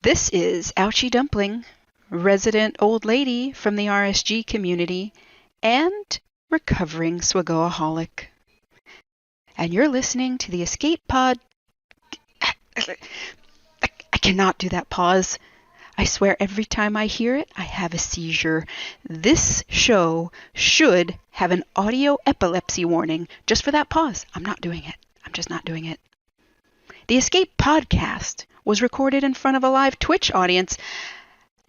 This is Ouchie Dumpling, resident old lady from the RSG community, and recovering SWGOHolic. And you're listening to the Escape Pod. I cannot do that pause. I swear every time I hear it, I have a seizure. This show should have an audio epilepsy warning just for that pause. I'm not doing it. I'm just not doing it. The Escape Podcast was recorded in front of a live Twitch audience,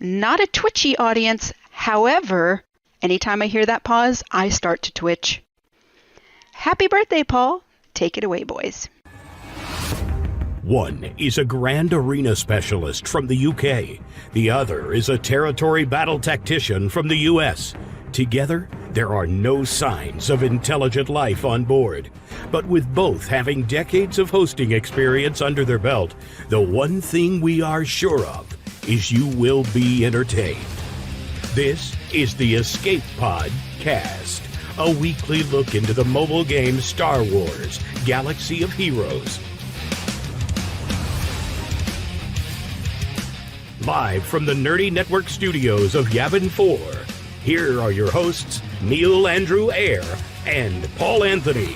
not a twitchy audience. However, anytime I hear that pause, I start to twitch. Happy birthday, Paul. Take it away, boys. One is a Grand Arena Specialist from the UK. The other is a Territory Battle Tactician from the US. Together, there are no signs of intelligent life on board. But with both having decades of hosting experience under their belt, the one thing we are sure of is you will be entertained. This is the Escape Pod Cast, a weekly look into the mobile game Star Wars: Galaxy of Heroes. Live from the Nerdy Network studios of Yavin 4, here are your hosts, Neil Andrew Eyre and Paul Anthony.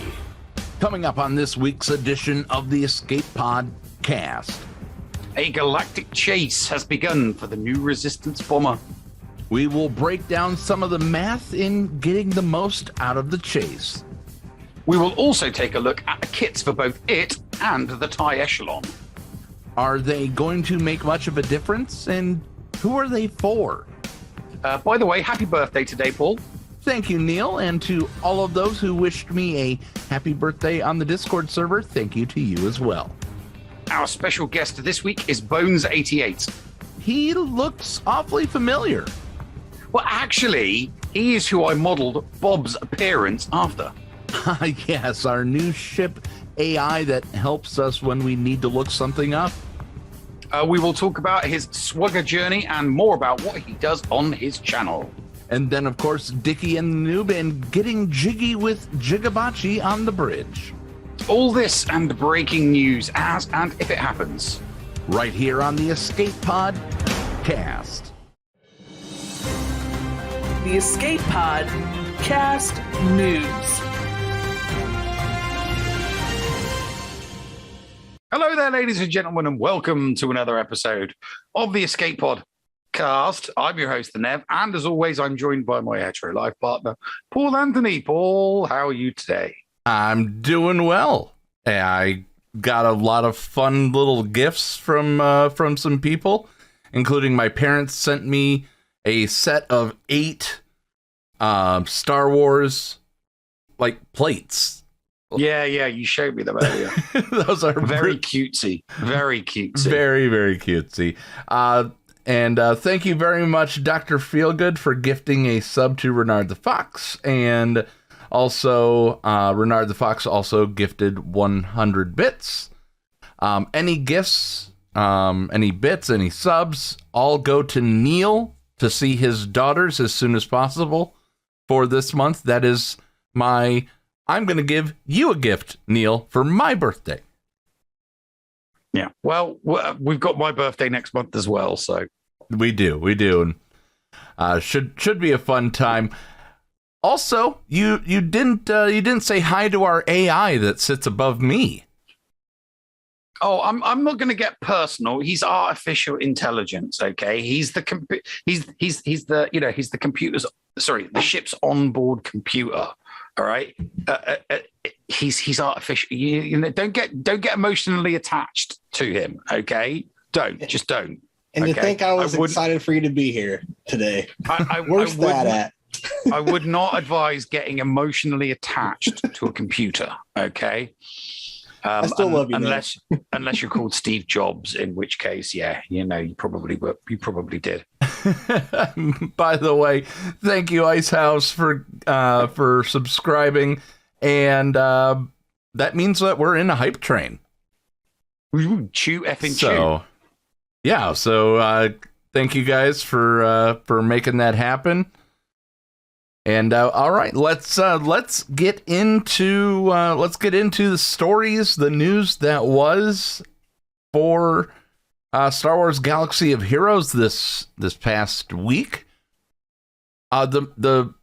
Coming up on this week's edition of the Escape Pod Cast. A galactic chase has begun for the new Resistance bomber. We will break down some of the math in getting the most out of the chase. We will also take a look at the kits for both it and the TIE Echelon. Are they going to make much of a difference? And who are they for? By the way, happy birthday today, Paul. Thank you, Neil. And to all of those who wished me a happy birthday on the Discord server, thank you to you as well. Our special guest this week is Bonez88. He looks awfully familiar. Well, actually, he is who I modeled Bob's appearance after. Yes, our new ship AI that helps us when we need to look something up. We will talk about his swagger journey and more about what he does on his channel. And then, of course, Dickie and the Noob and getting jiggy with Jigabachi on the bridge. All this and breaking news as and if it happens. Right here on the Escape Pod Cast. The Escape Pod Cast News. Hello there, ladies and gentlemen, and welcome to another episode of the Escape Pod Cast. I'm your host, the Nev, and as always, I'm joined by my hetero life partner, Paul Anthony. Paul, how are you today? I'm doing well. I got a lot of fun little gifts from some people, including my parents sent me a set of 8 Star Wars plates. Yeah, you showed me them earlier. Those are very cutesy. Very cutesy. Very, very cutesy. And thank you very much, Dr. Feelgood, for gifting a sub to Renard the Fox. And also, Renard the Fox also gifted 100 bits. Any gifts, any bits, any subs, all go to Neil to see his daughters as soon as possible for this month. That is I'm going to give you a gift, Neil, for my birthday. Yeah. Well, we've got my birthday next month as well, so we do. And should be a fun time. Also, you didn't say hi to our AI that sits above me. Oh, I'm not going to get personal. He's artificial intelligence, okay? He's the the ship's onboard computer. All right, he's artificial. You know, don't get emotionally attached to him. Okay, don't. And to think I was excited for you to be here today. Where's that at? I would not advise getting emotionally attached to a computer. Okay. I still love you, unless you're called Steve Jobs, in which case, yeah, you probably did. By the way, thank you, Icehouse, for subscribing, and that means that we're in a hype train. Chew effing chew. Yeah. So thank you guys for making that happen. And all right, let's get into the stories, the news that was for Star Wars Galaxy of Heroes this past week. The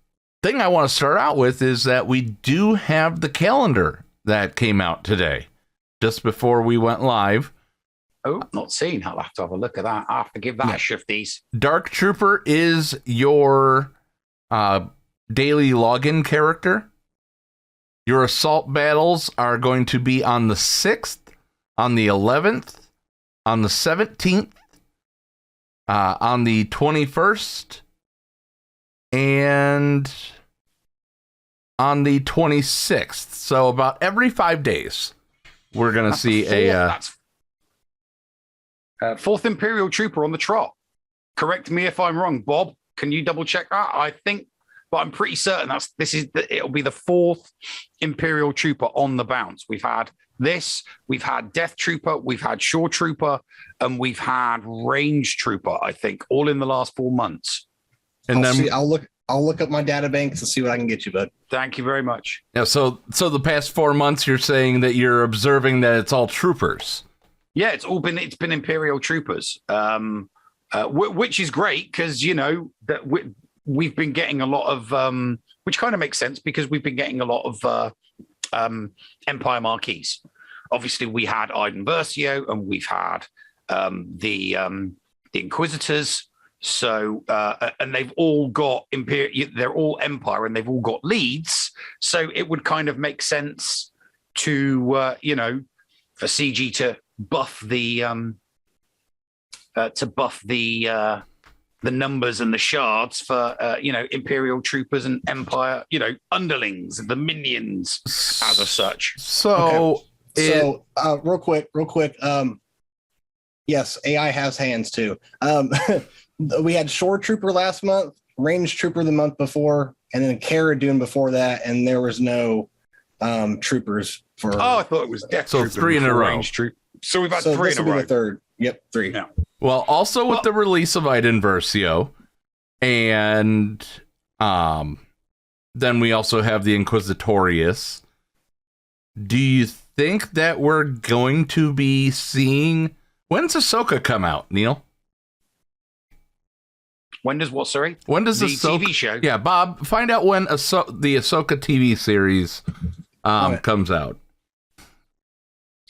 thing I want to start out with is that we do have the calendar that came out today, just before we went live. Oh, not seen. I'll have to have a look at that. I'll have to give that a shifties. Dark Trooper is your daily login character. Your assault battles are going to be on the 6th, on the 11th, on the 17th, on the 21st, and on the 26th. So about every 5 days, we're going to see that's 4th Imperial Trooper on the trot. Correct me if I'm wrong, Bob. Can you double check that? I think, but I'm pretty certain it'll be the 4th Imperial Trooper on the bounce. We've had Death Trooper, we've had Shore Trooper, and we've had Range Trooper, I think, all in the last 4 months. And I'll look up my data banks and see what I can get you, bud. Thank you very much. Yeah, so the past 4 months, you're saying that you're observing that it's all troopers. Yeah, it's been Imperial Troopers, which is great because that we've been getting a lot of, which kind of makes sense because we've been getting a lot of Empire marquees. Obviously, we had Iden Versio and we've had the Inquisitors. So and they've all got they're all Empire and they've all got leads. So it would kind of make sense to for CG to buff the numbers and the shards for Imperial troopers and Empire underlings, the minions as of such. So real quick. Yes, AI has hands too. We had Shore Trooper last month, Range Trooper the month before, and then Cara Dune before that, and there was no troopers for. Oh, I thought it was Death Trooper. So 3 in a row. So we've had 3 in a row. The third. Yep, 3. Yeah. Well, also with the release of Iden Versio, and then we also have the Inquisitorius. Do you think that we're going to be seeing? When's Ahsoka come out, Neil? When does what? Sorry. When does the Ahsoka, TV show? Yeah, Bob, find out when the Ahsoka TV series comes out.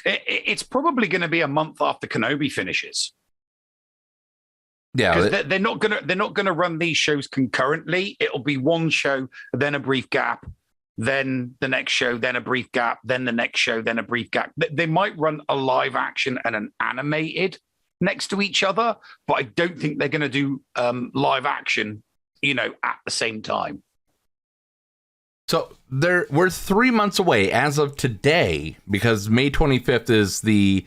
It's probably going to be a month after Kenobi finishes. Yeah, because they're not gonna run these shows concurrently. It'll be one show, then a brief gap, then the next show, then a brief gap, then the next show, then a brief gap. They might run a live action and an animated next to each other, but I don't think they're going to do live action, at the same time. So we're 3 months away as of today, because May 25th is the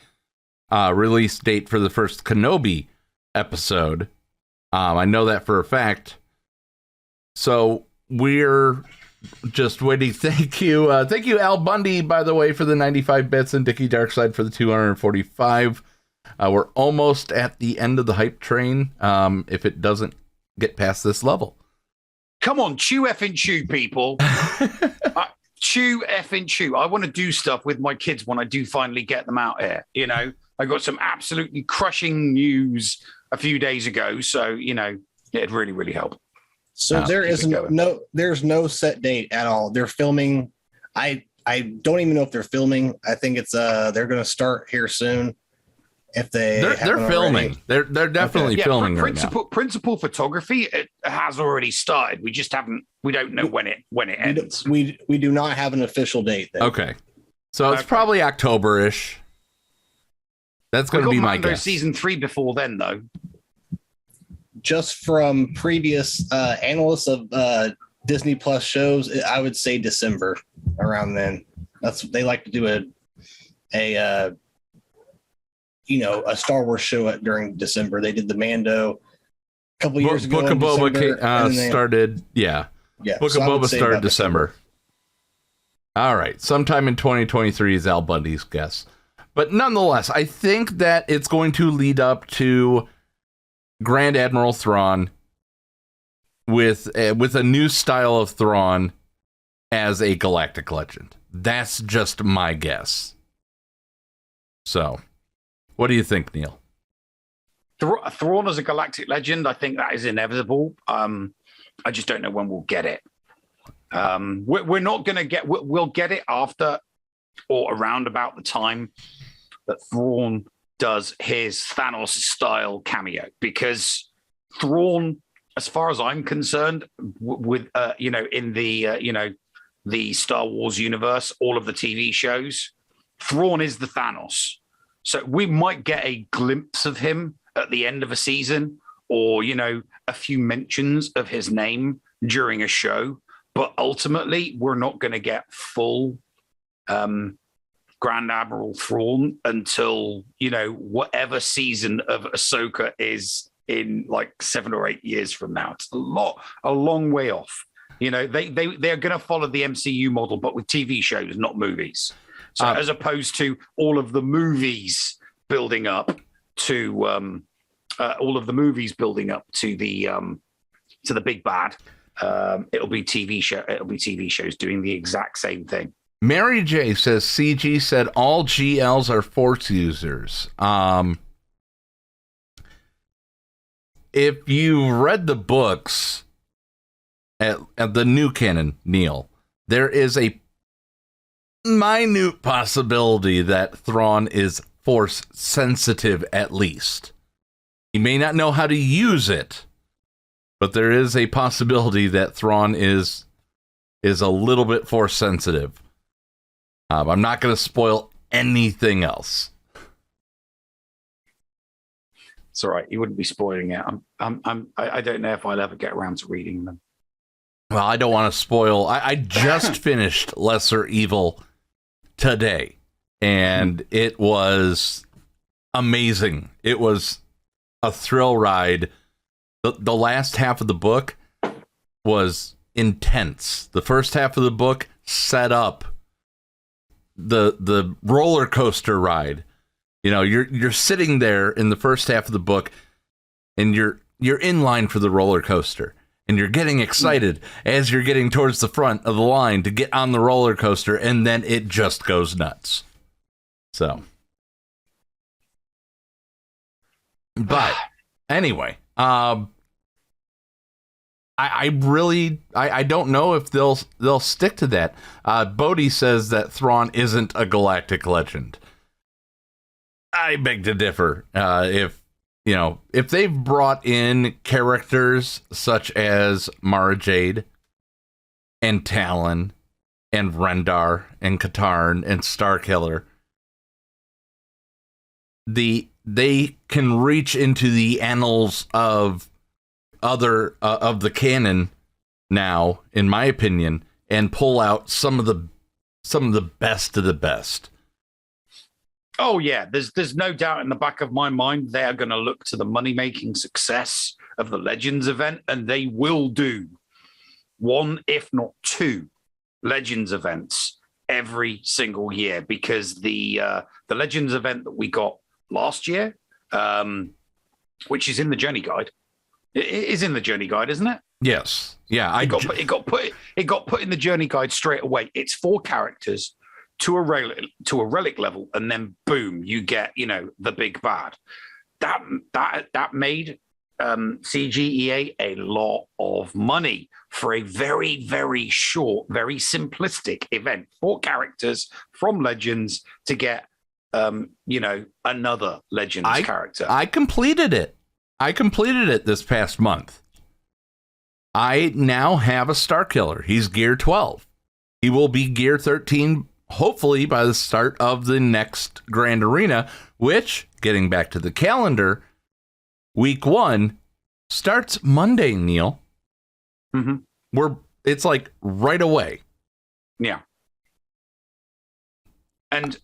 release date for the first Kenobi episode. I know that for a fact. So we're just waiting. Thank you, Al Bundy, by the way, for the 95 bits, and Dickie Darkside for the 245. We're almost at the end of the hype train. If it doesn't get past this level. Come on, chew effing chew, people. Chew effing chew. I want to do stuff with my kids when I do finally get them out here. I got some absolutely crushing news a few days ago, so it'd really, really help. So there's no set date at all. They're filming. I don't even know if they're filming. I think it's they're going to start here soon. If they're filming, they're definitely filming right now. Principal photography, it has already started. We just haven't. We don't know when it ends. We do not have an official date. Then. Okay, so it's probably October-ish. That's going to be my guess. Season 3 before then, though. Just from previous analysts of Disney Plus shows, I would say December around then. They like to do a Star Wars show during December. They did the Mando a couple years ago. Book of Boba started. Yeah. Book of Boba started December. All right. Sometime in 2023 is Al Bundy's guess. But nonetheless, I think that it's going to lead up to Grand Admiral Thrawn with a new style of Thrawn as a galactic legend. That's just my guess. So, what do you think, Neil? Thrawn as a galactic legend, I think that is inevitable. I just don't know when we'll get it. We're not going to get. We'll get it after or around about the time that Thrawn does his Thanos style cameo, because Thrawn, as far as I'm concerned, with in the the Star Wars universe, all of the TV shows, Thrawn is the Thanos. So we might get a glimpse of him at the end of a season, or a few mentions of his name during a show, but ultimately we're not going to get full Grand Admiral Thrawn until whatever season of Ahsoka is in like 7 or 8 years from now. It's a long way off. They're going to follow the MCU model, but with TV shows, not movies. So as opposed to all of the movies building up to the big bad, it'll be TV show. It'll be TV shows doing the exact same thing. Mary J says CG said all GLs are Force users. If you read the books at the new canon, Neil, there is a minute possibility that Thrawn is Force sensitive, at least. He may not know how to use it, but there is a possibility that Thrawn is a little bit Force sensitive. I'm not going to spoil anything else. It's all right. You wouldn't be spoiling it. I don't know if I'll ever get around to reading them. Well, I don't want to spoil. I just finished Lesser Evil today, and it was amazing. It was a thrill ride. The last half of the book was intense. The first half of the book set up the roller coaster ride. You're sitting there in the first half of the book, and you're in line for the roller coaster, and you're getting excited as you're getting towards the front of the line to get on the roller coaster, and then it just goes nuts. So, but anyway, I don't know if they'll stick to that. Bodhi says that Thrawn isn't a galactic legend. I beg to differ. If they've brought in characters such as Mara Jade and Talon and Rendar and Katarn and Starkiller, they can reach into the annals of other of the canon now, in my opinion, and pull out some of the best of the best. Oh yeah, there's no doubt in the back of my mind they are going to look to the money-making success of the Legends event, and they will do one, if not two, Legends events every single year, because the Legends event that we got last year, which is in the Journey Guide, it is in the Journey Guide, isn't it? Yes. Yeah. It got put in the Journey Guide straight away. It's 4 characters to a relic level, and then boom, you get the big bad. That made CGEA a lot of money for a very, very short, very simplistic event. 4 characters from Legends to get another Legends character. I completed it. This past month. I now have a Starkiller. He's gear 12. He will be gear 13 hopefully by the start of the next Grand Arena, which, getting back to the calendar, week 1 starts Monday, Neil. Mm-hmm. It's like right away. Yeah. And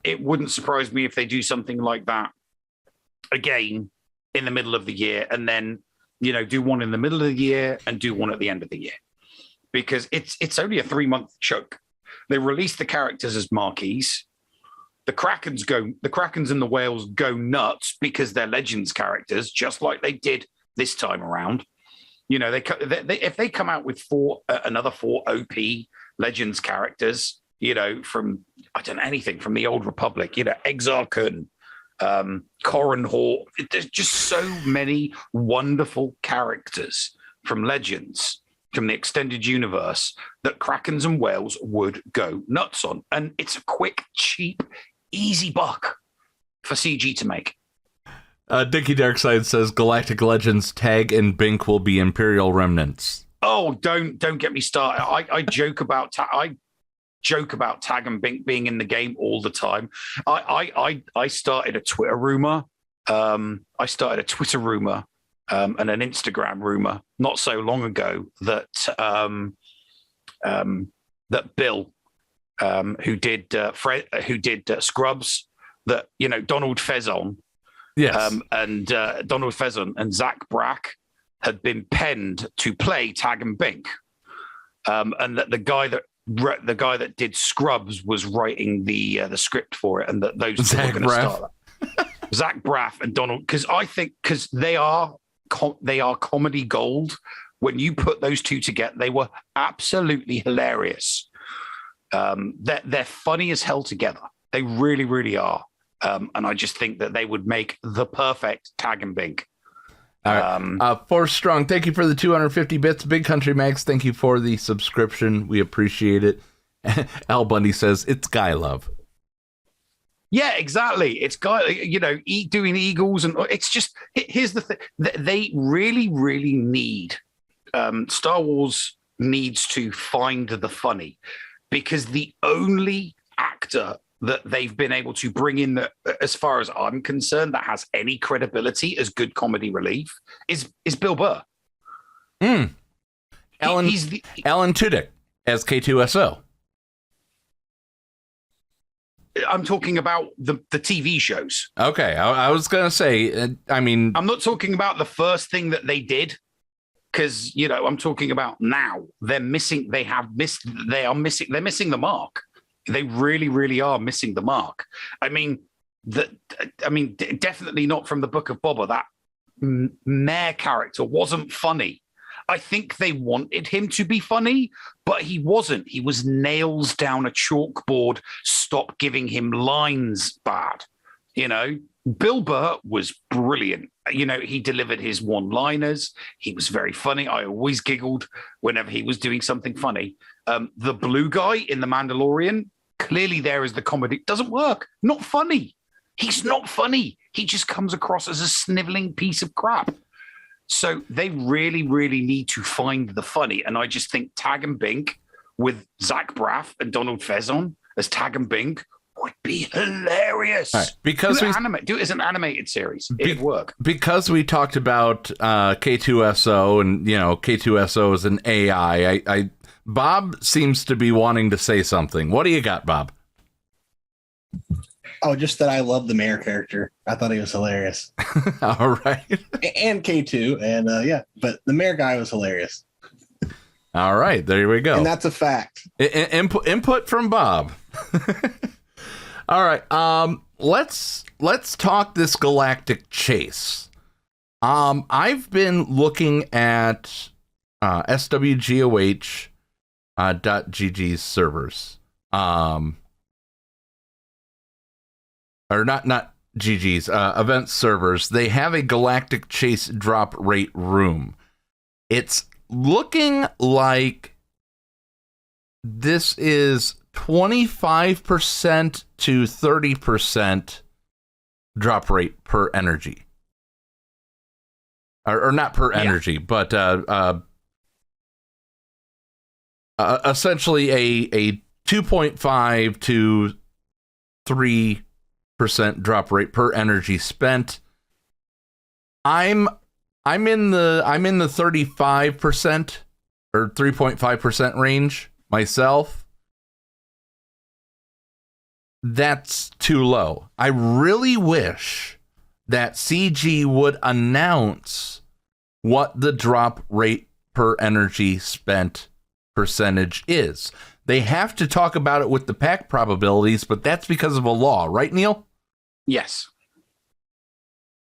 it wouldn't surprise me if they do something like that again in the middle of the year, and then do one in the middle of the year and do one at the end of the year, because it's only a 3-month chunk. They release the characters as marquees. The Krakens and the whales go nuts because they're Legends characters, just like they did this time around. If they come out with another 4 OP Legends characters, from I don't know anything from the Old Republic, Exarchon, Corran Hawk. There's just so many wonderful characters from Legends, from the extended universe, that Krakens and whales would go nuts on. And it's a quick, cheap, easy buck for CG to make. Dickie Darkside says Galactic Legends Tag and Bink will be Imperial remnants. Oh, don't get me started. I joke about Tag and Bink being in the game all the time. I started a Twitter rumor. And an Instagram rumor not so long ago that that Bill, who did Scrubs, that Donald Faison, yes, and Donald Faison and Zach Brack had been penned to play Tag and Bink, and that the guy that did Scrubs was writing the script for it, and that those two were going to start that. Zach Braff and Donald, because they are comedy gold. When you put those two together, they were absolutely hilarious. They're funny as hell together. They really, really are. And I just think that they would make the perfect Tag and Bink. All right. Force Strong, thank you for the 250 bits. Big Country Max, thank you for the subscription. We appreciate it. Al Bundy says it's guy love. Yeah, exactly. It's guy, doing Eagles, and it's just, here's the thing. They really, really need, Star Wars needs to find the funny, because the only actor that they've been able to bring in that, as far as I'm concerned, that has any credibility as good comedy relief is Bill Burr. Alan Tudyk as K2SO. I'm talking about the TV shows. Okay, I was going to say, I'm not talking about the first thing that they did, because, I'm talking about now. They're missing the mark. They really, really are missing the mark. Definitely not from the Book of Boba. That Mayor character wasn't funny. I think they wanted him to be funny, but he wasn't. He was nails down a chalkboard. Stop giving him lines bad. Bill Burr was brilliant. He delivered his one-liners. He was very funny. I always giggled whenever he was doing something funny. The blue guy in The Mandalorian, clearly there is the comedy. Doesn't work. Not funny. He's not funny. He just comes across as a sniveling piece of crap. So they really, really need to find the funny. And I just think Tag and Bink with Zach Braff and Donald Faison as Tag and Bink would be hilarious. Right, because do it as an animated series. It'd work. Because we talked about K2SO, and K2SO is an AI. Bob seems to be wanting to say something. What do you got, Bob? Oh, just that I love the mayor character. I thought he was hilarious. All right. And K2, and but the mayor guy was hilarious. All right, there we go. And that's a fact. Input from Bob. All right, let's talk this galactic chase. I've been looking at SWGOH .gg's servers. Or not GG's, event servers. They have a galactic chase drop rate room. It's looking like this is 25% to 30% drop rate per energy. Or not per energy, but essentially a 2.5 to 3% drop rate per energy spent. I'm in the 35% or 3.5% range myself. That's too low. I really wish that CG would announce what the drop rate per energy spent percentage is. They have to talk about it with the pack probabilities, but that's because of a law, right, Neil? Yes.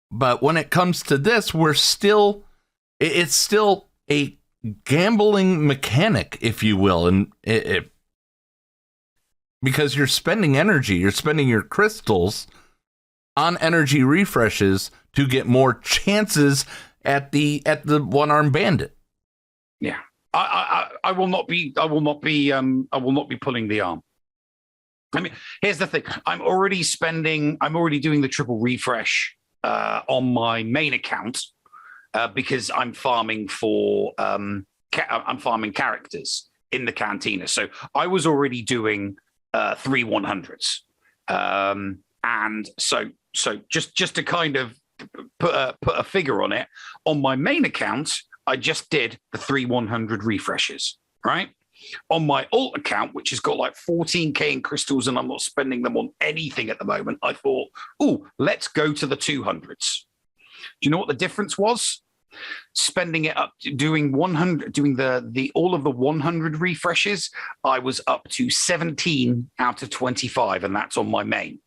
But when it comes to this, it's still a gambling mechanic, if you will, and because you're spending energy, you're spending your crystals on energy refreshes to get more chances at the one-armed bandit. Yeah. I will not be pulling the arm. I mean, here's the thing. I'm already doing the triple refresh on my main account because I'm farming for I'm farming characters in the cantina. So I was already doing 3 100s. And so just to kind of put a figure on it, on my main account, I just did the 3 100 refreshes, right? On my alt account, which has got like 14k in crystals and I'm not spending them on anything at the moment, I thought, let's go to the 200s. Do you know what the difference was? Spending it up, doing 100, doing the all of the 100 refreshes, I was up to 17 out of 25, and that's on my main.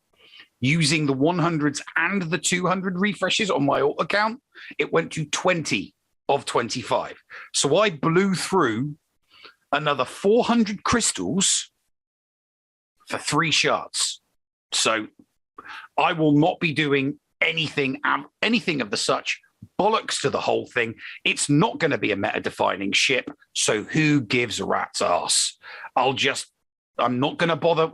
Using the 100s and the 200 refreshes on my alt account, it went to 20 of 25. So I blew through another 400 crystals for 3 shards. So I will not be doing anything of the such. Bollocks to the whole thing. It's not going to be a meta-defining ship, so who gives a rat's ass? I'm not going to bother.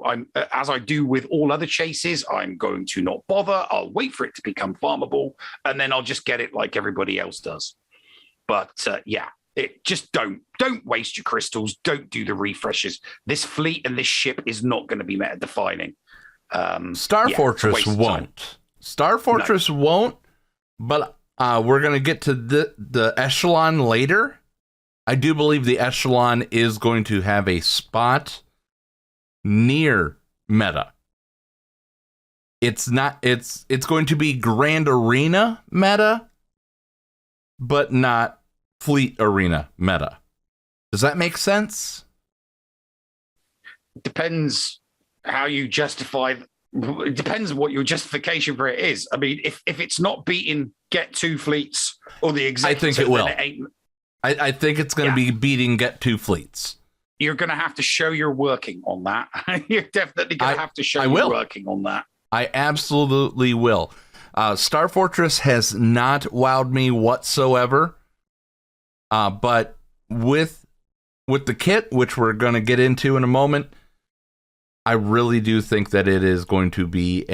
As I do with all other chases, I'm going to not bother. I'll wait for it to become farmable, and then I'll just get it like everybody else does. But just don't waste your crystals. Don't do the refreshes. This fleet and this ship is not going to be meta-defining. Star Fortress won't. Star Fortress won't, but we're going to get to the Echelon later. I do believe the Echelon is going to have a spot near meta. It's going to be Grand Arena meta, but not Fleet Arena meta. Does that make sense? Depends how you justify. It depends what your justification for it is. I mean, if it's not beating Get 2 fleets or the exact, I think it will. I think it's going to be beating Get 2 fleets. You're going to have to show you're working on that. You're definitely going to have to show you're working on that. I absolutely will. Star Fortress has not wowed me whatsoever. But with the kit, which we're going to get into in a moment, I really do think that it is going to be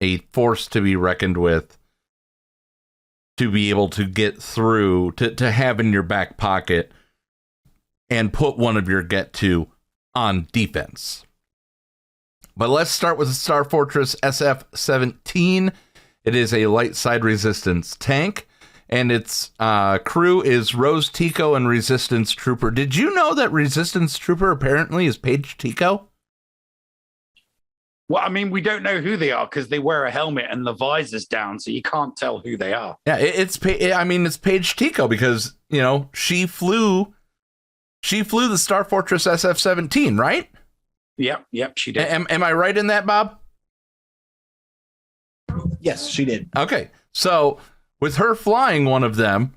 a force to be reckoned with, to be able to get through, to have in your back pocket and put one of your Get 2 on defense. But let's start with the Star Fortress SF-17. It is a light side resistance tank, and its crew is Rose Tico and Resistance Trooper. Did you know that Resistance Trooper apparently is Paige Tico? Well, I mean, we don't know who they are because they wear a helmet and the visor's down, so you can't tell who they are. Yeah, it's Paige Tico because, she flew the Star Fortress SF-17, right? Yep, she did. Am I right in that, Bob? Yes, she did. Okay, so with her flying one of them,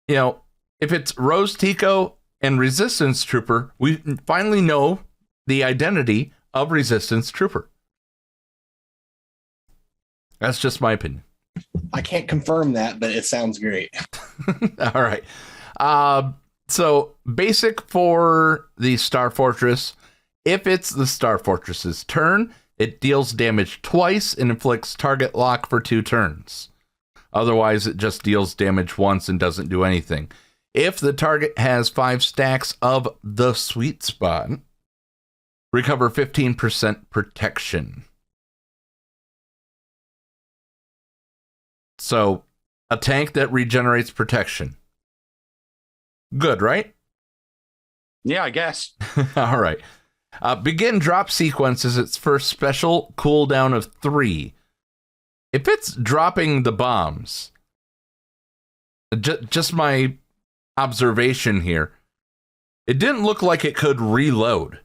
if it's Rose Tico and Resistance Trooper, we finally know the identity of Resistance Trooper. That's just my opinion. I can't confirm that, but it sounds great. All right. So basic for the Star Fortress, if it's the Star Fortress's turn, it deals damage twice and inflicts target lock for 2 turns. Otherwise, it just deals damage once and doesn't do anything. If the target has 5 stacks of the sweet spot, recover 15% protection. So, a tank that regenerates protection. Good, right? Yeah, I guess. All right. Begin drop sequence is its first special cooldown of 3. If it's dropping the bombs, just my observation here, it didn't look like it could reload.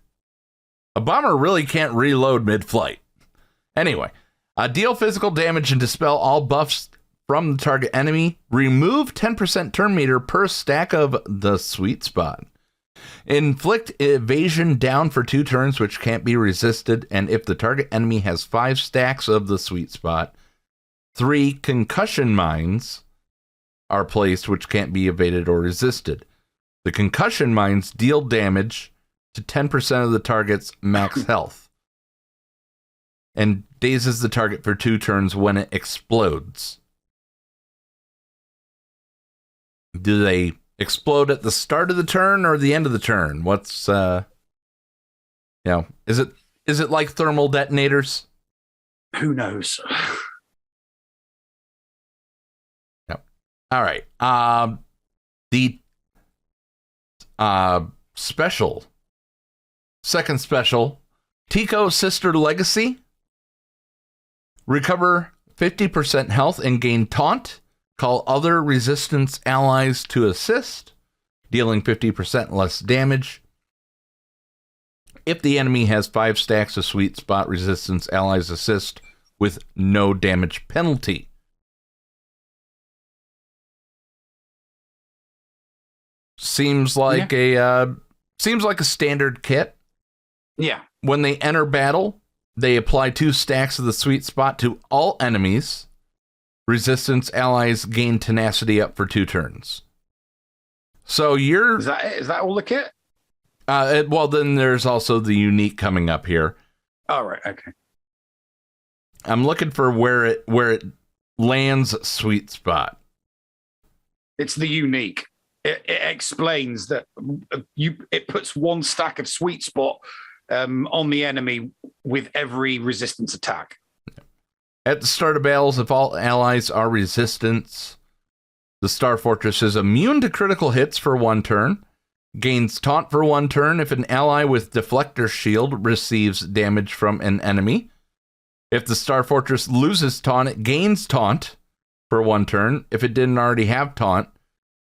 A bomber really can't reload mid-flight. Anyway, deal physical damage and dispel all buffs from the target enemy. Remove 10% turn meter per stack of the sweet spot. Inflict evasion down for 2 turns, which can't be resisted. And if the target enemy has 5 stacks of the sweet spot, 3 concussion mines are placed, which can't be evaded or resisted. The concussion mines deal damage to 10% of the target's max health and dazes the target for 2 turns when it explodes. Do they explode at the start of the turn or the end of the turn? What's is it like thermal detonators? Who knows? No. All right. The second special, Tico Sister Legacy. Recover 50% health and gain taunt. Call other resistance allies to assist, dealing 50% less damage. If the enemy has 5 stacks of sweet spot, resistance allies assist with no damage penalty. Seems like a standard kit. Yeah. When they enter battle, they apply 2 stacks of the sweet spot to all enemies. Resistance allies gain tenacity up for 2 turns. So is that all the kit? Well, then there's also the unique coming up here. All right. Okay. I'm looking for where it lands sweet spot. It's the unique. It explains that it puts 1 stack of sweet spot on the enemy with every resistance attack. At the start of battles, if all allies are resistance, the Star Fortress is immune to critical hits for 1 turn, gains taunt for 1 turn if an ally with deflector shield receives damage from an enemy. If the Star Fortress loses taunt, it gains taunt for 1 turn if it didn't already have taunt.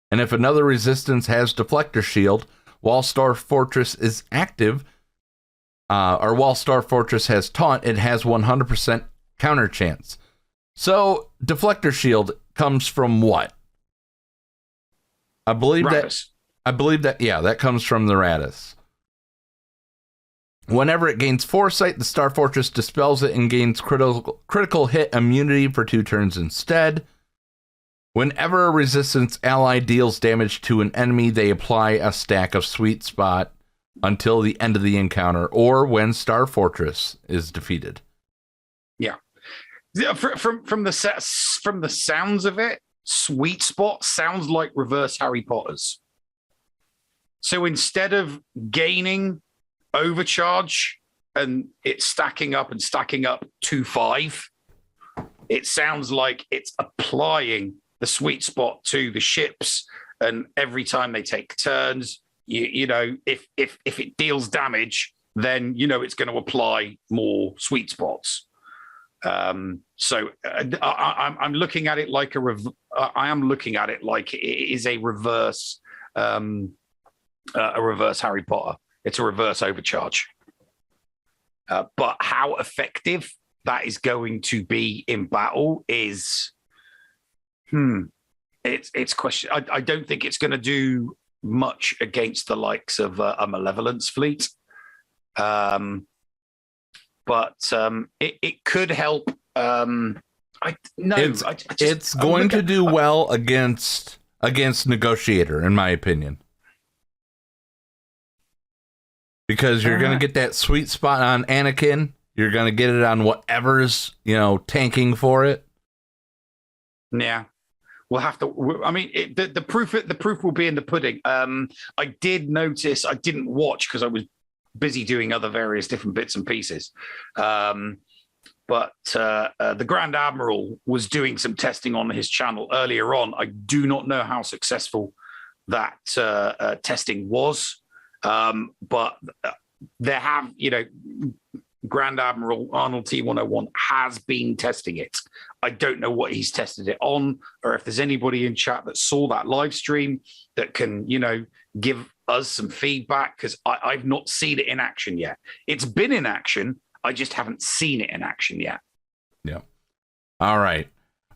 And if another resistance has deflector shield, while Star Fortress is active, or while Star Fortress has taunt, it has 100% counter chance. So deflector shield comes from what? I believe Raddus. that comes from the Raddus. Whenever it gains foresight, the Star Fortress dispels it and gains critical hit immunity for 2 turns instead. Whenever a resistance ally deals damage to an enemy, they apply a stack of sweet spot until the end of the encounter or when Star Fortress is defeated. Yeah. From the sounds of it, sweet spot sounds like reverse Harry Potter's. So instead of gaining overcharge and it's stacking up to 5, it sounds like it's applying the sweet spot to the ships, and every time they take turns, you know, if it deals damage, then you know it's going to apply more sweet spots. So I'm looking at it like I am looking at it like it is a reverse Harry Potter. It's a reverse overcharge. But how effective that is going to be in battle is, it's question. I don't think it's going to do much against the likes of a Malevolence fleet. But it could help. It's going to do well against Negotiator, in my opinion, because you're going to get that sweet spot on Anakin. You're going to get it on whatever's tanking for it. Yeah, we'll have to. I mean, the proof will be in the pudding. I did notice. I didn't watch because I was busy doing other various different bits and pieces. But the Grand Admiral was doing some testing on his channel earlier on. I do not know how successful that testing was, but there have, Grand Admiral Arnold T101 has been testing it. I don't know what he's tested it on, or if there's anybody in chat that saw that live stream that can, give us some feedback, because I've not seen it in action yet. It's been in action. I just haven't seen it in action yet. Yeah. All right.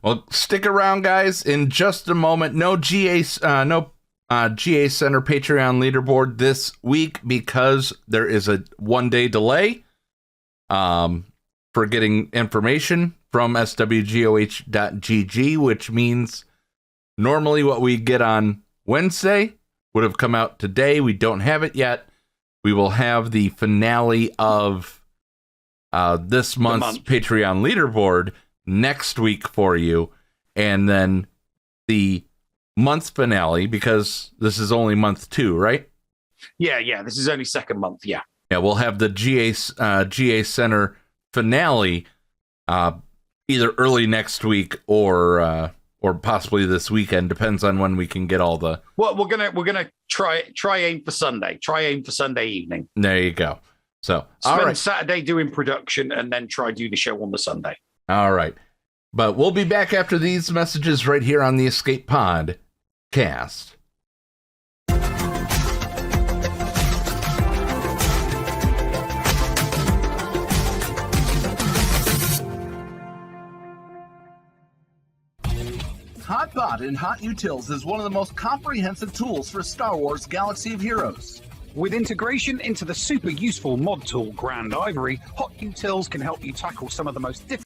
Well, stick around, guys. In just a moment, no GA Center Patreon leaderboard this week because there is a 1-day delay for getting information from SWGOH.GG, which means normally what we get on Wednesday would have come out today. We don't have it yet. We will have the finale of this month's Patreon leaderboard next week for you, and then the month finale, because this is only month 2, right? Yeah. This is only second month. Yeah, we'll have the GA Center finale either early next week or possibly this weekend. Depends on when we can get all the. Well, we're gonna try aim for Sunday. Try aim for Sunday evening. There you go. So spend Saturday doing production and then try do the show on the Sunday. All right, but we'll be back after these messages right here on the Escape Pod cast. HotBot in HotUtils is one of the most comprehensive tools for Star Wars Galaxy of Heroes. With integration into the super useful mod tool Grand Ivory, HotUtils can help you tackle some of the most difficult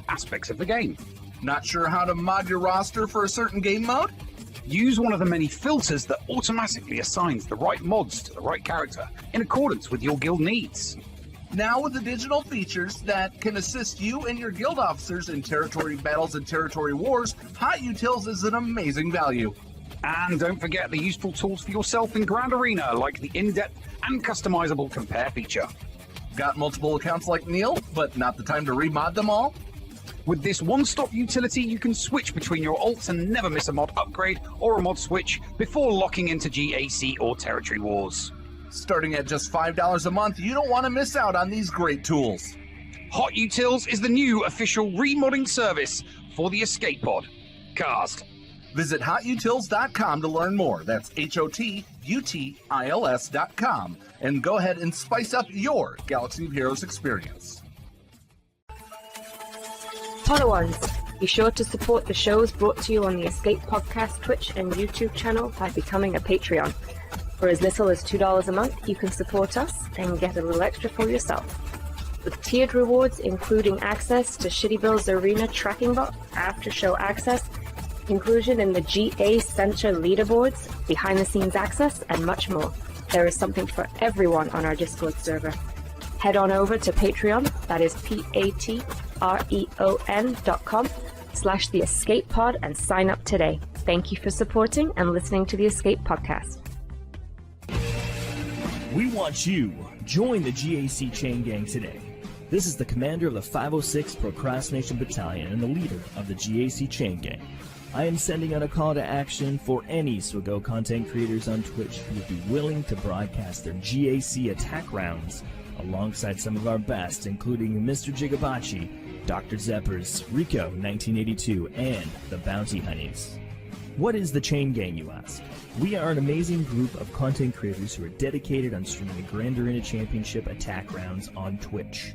aspects of the game. Not sure how to mod your roster for a certain game mode? Use one of the many filters that automatically assigns the right mods to the right character in accordance with your guild needs. Now with additional features that can assist you and your guild officers in territory battles and territory wars, HotUtils is an amazing value. And don't forget the useful tools for yourself in Grand Arena, like the in-depth and customizable compare feature. Got multiple accounts like Neil, but not the time to remod them all? With this one-stop utility, you can switch between your alts and never miss a mod upgrade or a mod switch before locking into GAC or Territory Wars. Starting at just $5 a month, you don't want to miss out on these great tools. HotUtils is the new official remodding service for the Escape Pod cast. Visit HotUtils.com to learn more. That's HotUtils.com. And go ahead and spice up your Galaxy of Heroes experience. Hello, ones. Be sure to support the shows brought to you on the Escape Podcast Twitch and YouTube channel by becoming a Patreon. For as little as $2 a month, you can support us and get a little extra for yourself. With tiered rewards, including access to Shitty Bill's Arena tracking bot, after-show access, inclusion in the GA Center leaderboards, behind-the-scenes access, and much more. There is something for everyone on our Discord server. Head on over to Patreon, that is patreon.com/The Escape Pod, and sign up today. Thank you for supporting and listening to the Escape Podcast. We want you. Join the GAC Chain Gang today. This is the commander of the 506 Procrastination Battalion and the leader of the GAC Chain Gang. I am sending out a call to action for any SWGOH content creators on Twitch who would be willing to broadcast their GAC attack rounds alongside some of our best, including Mr. Jigabachi, Dr. Zeppers, Rico 1982, and the Bounty Honeys. What is the Chain Gang, you ask? We are an amazing group of content creators who are dedicated on streaming the Grand Arena Championship attack rounds on Twitch.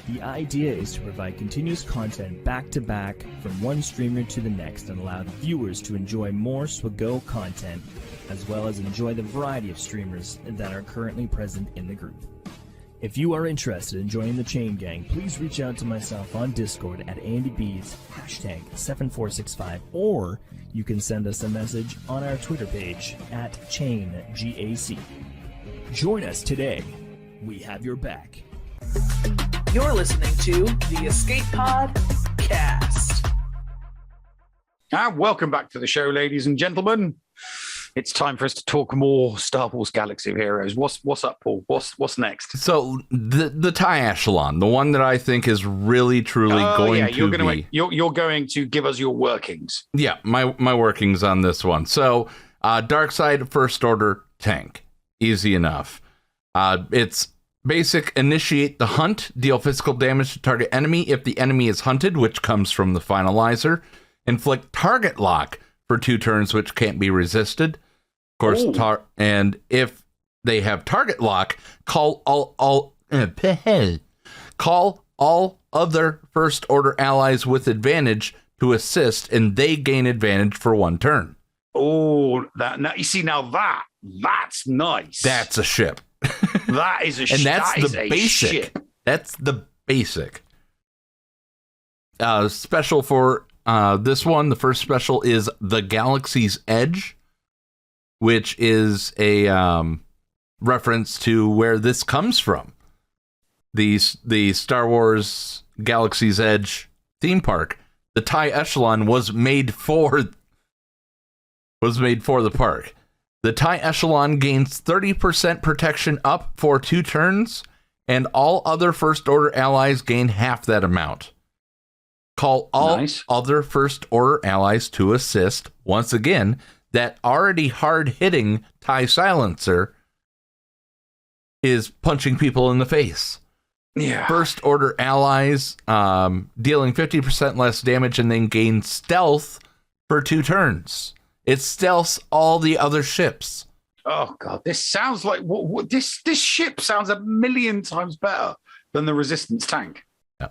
The idea is to provide continuous content back-to-back from one streamer to the next and allow the viewers to enjoy more SWGOH content as well as enjoy the variety of streamers that are currently present in the group. If you are interested in joining the Chain Gang, please reach out to myself on Discord at AndyBees, #7465, or you can send us a message on our Twitter page at ChainGAC. Join us today. We have your back. You're listening to the Escape Pod cast. And welcome back to the show, ladies and gentlemen. It's time for us to talk more Star Wars Galaxy of Heroes. What's up, Paul? What's next? So the tie echelon, the one that I think is really truly you're going to give us your workings. Yeah, my workings on this one. So Dark Side First Order tank, easy enough. It's basic: initiate the hunt, deal physical damage to target enemy if the enemy is hunted, which comes from the finalizer. Inflict target lock for 2 turns, which can't be resisted. Of course, and if they have target lock, call all other First Order allies with advantage to assist, and they gain advantage for 1 turn. Oh, that's nice. That's a ship. That is a ship. And that's the basic. Ship. That's the basic. Special for this one, the first special is the Galaxy's Edge, which is a reference to where this comes from. The Star Wars Galaxy's Edge theme park, the TIE Echelon was made for the park. The TIE Echelon gains 30% protection up for 2 turns, and all other First Order allies gain half that amount. Call all other First Order allies to assist. Once again, that already hard-hitting TIE Silencer is punching people in the face. Yeah. First Order allies dealing 50% less damage and then gain stealth for 2 turns. It stealths all the other ships. Oh god, this sounds like this ship sounds a million times better than the Resistance tank. Yeah.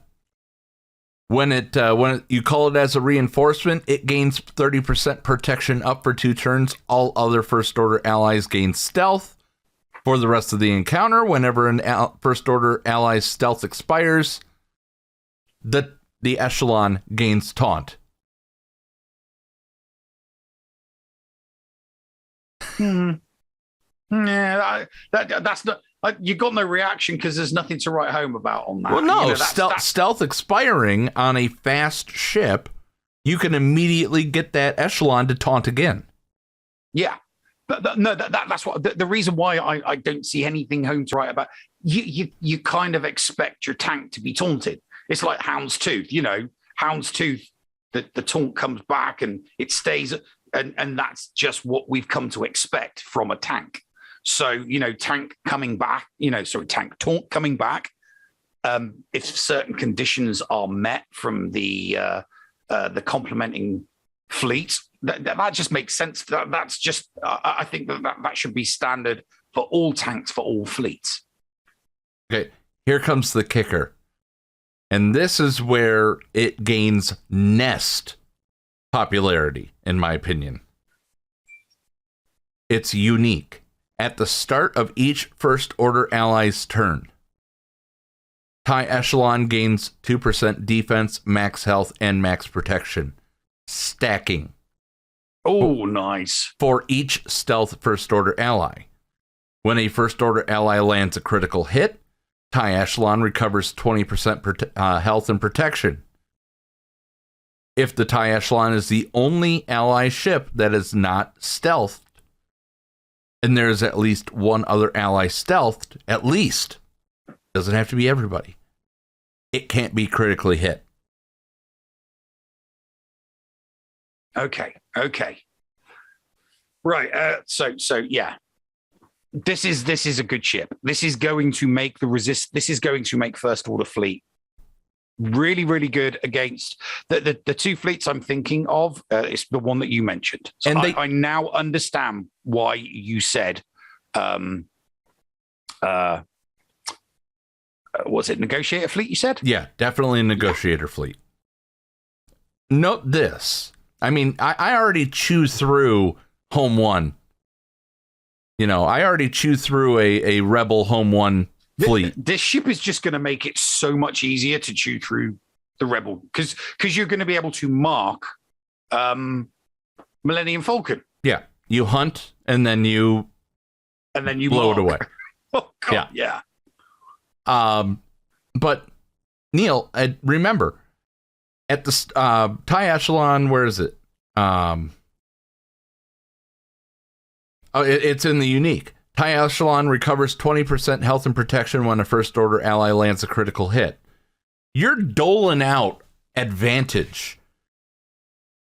When you call it as a reinforcement, it gains 30% protection up for 2 turns. All other First Order allies gain stealth for the rest of the encounter. Whenever an First Order ally's stealth expires, the Echelon gains taunt. Yeah, that's not. You got no reaction because there's nothing to write home about on that. Well, no, that's stealth expiring on a fast ship, you can immediately get that Echelon to taunt again. Yeah. But that's what the reason why I don't see anything home to write about. You kind of expect your tank to be taunted. It's like Houndstooth, Houndstooth, the taunt comes back and it stays, and that's just what we've come to expect from a tank. So, tank coming back, tank taunt coming back. If certain conditions are met from the complementing fleet, that just makes sense. That's just, I think that should be standard for all tanks, for all fleets. Okay, here comes the kicker. And this is where it gains nest popularity, in my opinion. It's unique. At the start of each First Order ally's turn, TIE Echelon gains 2% defense, max health, and max protection. Stacking. Oh, nice. For each stealth First Order ally. When a First Order ally lands a critical hit, TIE Echelon recovers 20% health and protection. If the TIE Echelon is the only ally ship that is not stealthed, and there's at least one other ally stealthed, at least, doesn't have to be everybody, it can't be critically hit. Okay. Right. So yeah. This is a good ship. This is going to make this is going to make First Order fleet really, really good against the 2 fleets I'm thinking of. It's the one that you mentioned. So and I now understand why you said, was it negotiator fleet you said? Yeah, definitely a negotiator fleet. Note this. I mean, I already chew through Home 1. I already chew through a Rebel Home 1 fleet. This ship is just going to make it so much easier to chew through the Rebel because you're going to be able to mark Millennium Falcon. Yeah, you hunt and then you blow it away. Oh God, yeah. But Neil, remember at the TIE Echelon, where is it? It's in the unique. TIE Echelon recovers 20% health and protection when a First Order ally lands a critical hit. You're doling out advantage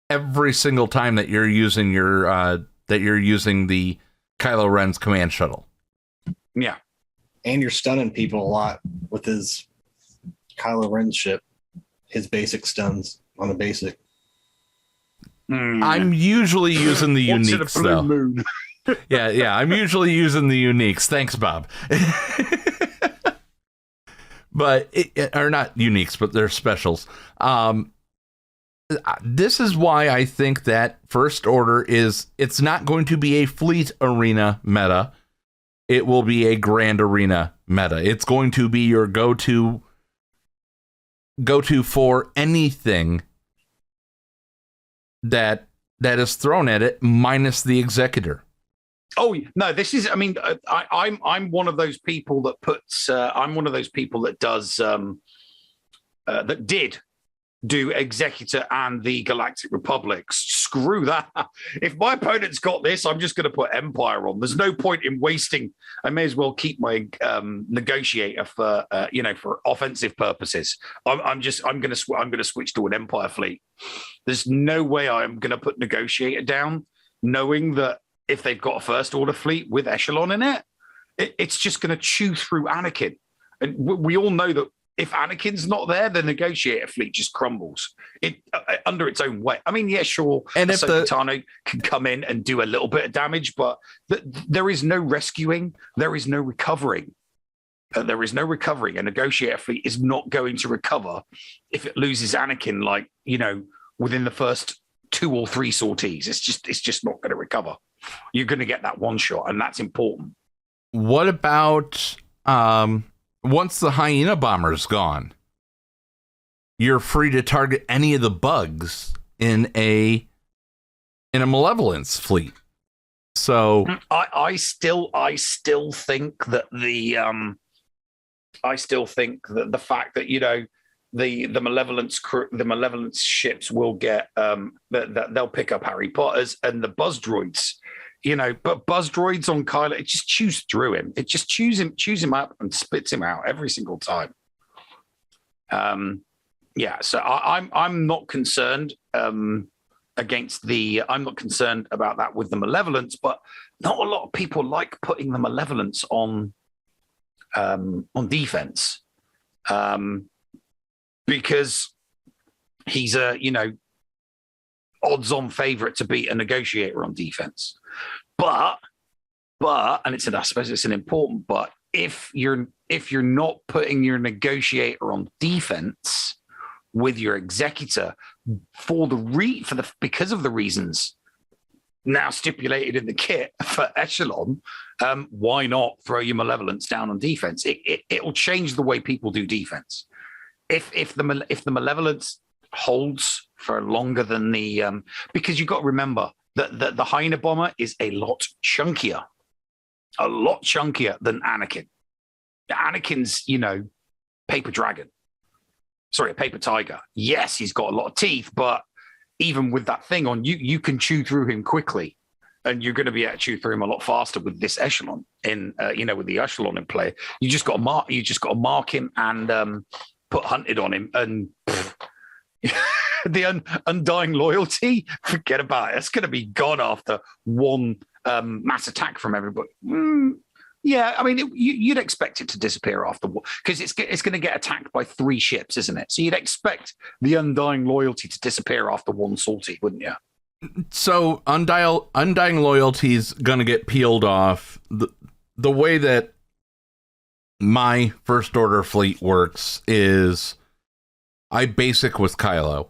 every single time that you're using the Kylo Ren's command shuttle. Yeah. And you're stunning people a lot with his Kylo Ren ship, his basic stuns on a basic. I'm usually using the uniques, though. Moon? Yeah, I'm usually using the uniques. Thanks, Bob. But are not uniques, but they're specials. This is why I think that First Order it's not going to be a fleet arena meta. It will be a grand arena meta. It's going to be your go-to go to for anything that is thrown at it, minus the executor. Oh no, this is. I mean, I'm one of those people that puts. I'm one of those people that does. That did do Executor and the Galactic Republic. Screw that. If my opponent's got this, I'm just going to put Empire on. There's no point in wasting. I may as well keep my Negotiator for for offensive purposes. I'm going to switch to an Empire fleet. There's no way I'm going to put Negotiator down, knowing that if they've got a First Order fleet with Echelon in it, it's just going to chew through Anakin. And we all know that if Anakin's not there, the Negotiator fleet just crumbles under its own weight. I mean, yeah, sure. And if Tano can come in and do a little bit of damage, but there is no rescuing. There is no recovering. There is no recovering. A Negotiator fleet is not going to recover if it loses Anakin, within the first 2 or 3 sorties. It's just not going to recover. You're going to get that one shot, and that's important. What about once the Hyena Bomber's gone, you're free to target any of the bugs in a Malevolence fleet. So I still think that the fact that the Malevolence ships will get that they'll pick up Harry Potter's and the Buzz Droids. But Buzz Droids on Kylo, it just chews through him. It just chews him up and spits him out every single time. So I'm not concerned I'm not concerned about that with the Malevolence, but not a lot of people like putting the Malevolence on defense. Because he's a, odds-on favorite to beat a Negotiator on defense. But, and I suppose it's an important but, if you're not putting your Negotiator on defense with your Executor because of the reasons now stipulated in the kit for Echelon, why not throw your Malevolence down on defense? It will change the way people do defense. If the Malevolence holds for longer than because you've got to remember that the Hyena Bomber is a lot chunkier than Anakin. Anakin's, paper dragon. Sorry, a paper tiger. Yes, he's got a lot of teeth, but even with that thing on, you can chew through him quickly, and you're going to be able to chew through him a lot faster with this Echelon with the Echelon in play. You just got to mark him and put Hunted on him, and the Undying Loyalty, forget about it. It's going to be gone after one mass attack from everybody. Yeah, I mean, you'd expect it to disappear after, because it's going to get attacked by 3 ships, isn't it? So you'd expect the Undying Loyalty to disappear after one sortie, wouldn't you? So Undying Loyalty is going to get peeled off. The way that my First Order fleet works is I basic with Kylo,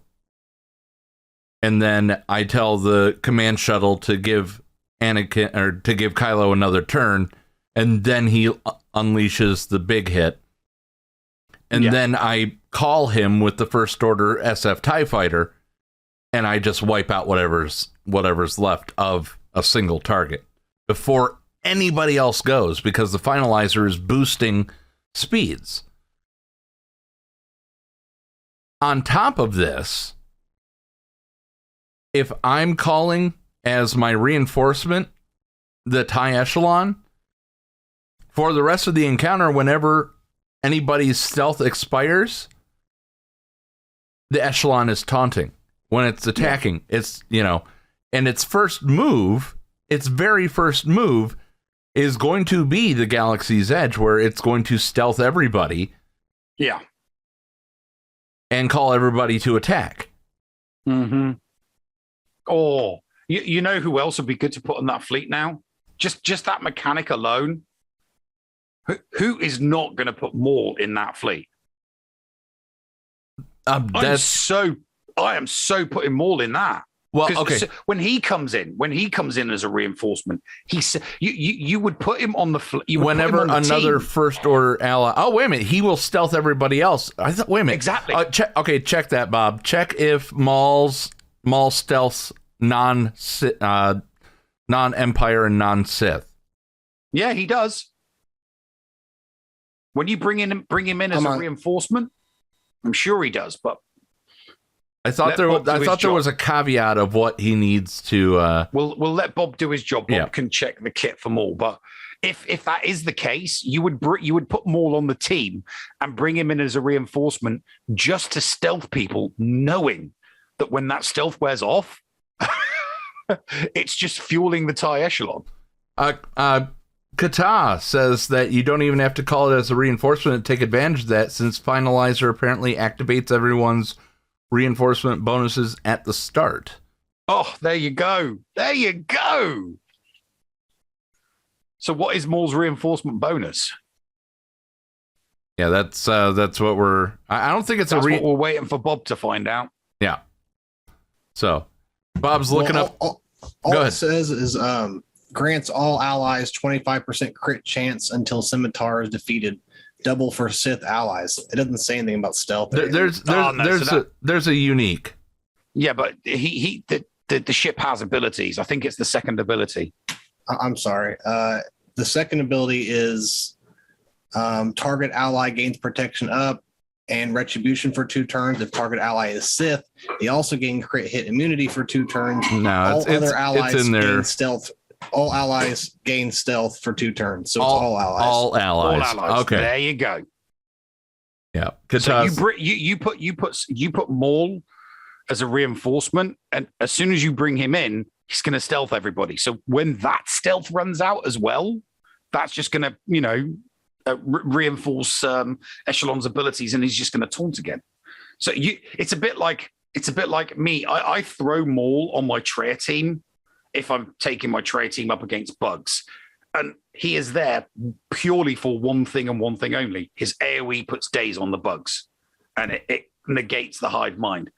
and then I tell the command shuttle to give Anakin, or to give Kylo another turn, and then he unleashes the big hit, and then I call him with the First Order SF TIE Fighter, and I just wipe out whatever's left of a single target before anybody else goes, because the finalizer is boosting speeds. On top of this, if I'm calling as my reinforcement the TIE Echelon, for the rest of the encounter, whenever anybody's stealth expires, the Echelon is taunting. When it's attacking, it's, and its very first move is going to be the Galaxy's Edge, where it's going to stealth everybody. Yeah. And call everybody to attack. Mm-hmm. Oh, you know who else would be good to put on that fleet now? Just that mechanic alone. Who is not going to put Maul in that fleet? I am so putting Maul in that. Well, okay. When he comes in as a reinforcement, you would put him on the whenever another first order ally. Oh, wait a minute. He will stealth everybody else. Wait a minute. Exactly. Check that, Bob. Check if Maul stealths non-Empire and non-Sith. Yeah, he does. When you bring him in as a reinforcement, I'm sure he does, but I thought there was a caveat of what he needs to. We'll let Bob do his job. Bob can check the kit for Maul, but if that is the case, you would put Maul on the team and bring him in as a reinforcement just to stealth people, knowing that when that stealth wears off, it's just fueling the TIE echelon. Kata says that you don't even have to call it as a reinforcement to take advantage of that, since Finalizer apparently activates everyone's reinforcement bonuses at the start. Oh, there you go. So what is Maul's reinforcement bonus? Yeah, that's what we're... I don't think it's what we're waiting for Bob to find out. Yeah. So, Bob's looking up... All it says is grants all allies 25% crit chance until Scimitar is defeated. Double for Sith allies. It doesn't say anything about stealth. There's a unique. Yeah, but the ship has abilities. I think it's the second ability. I'm sorry. The second ability is target ally gains protection up and retribution for 2 turns. If target ally is Sith, they also gain crit hit immunity for 2 turns. No, other allies gain stealth. All allies gain stealth for 2 turns. So it's all allies. All allies. Okay. There you go. Yeah. So you put Maul as a reinforcement, and as soon as you bring him in, he's going to stealth everybody. So when that stealth runs out as well, that's just going to reinforce Echelon's abilities, and he's just going to taunt again. So it's a bit like me. I throw Maul on my Traya team if I'm taking my Traya team up against bugs. And he is there purely for one thing and one thing only. His AoE puts days on the bugs, and it negates the hive mind.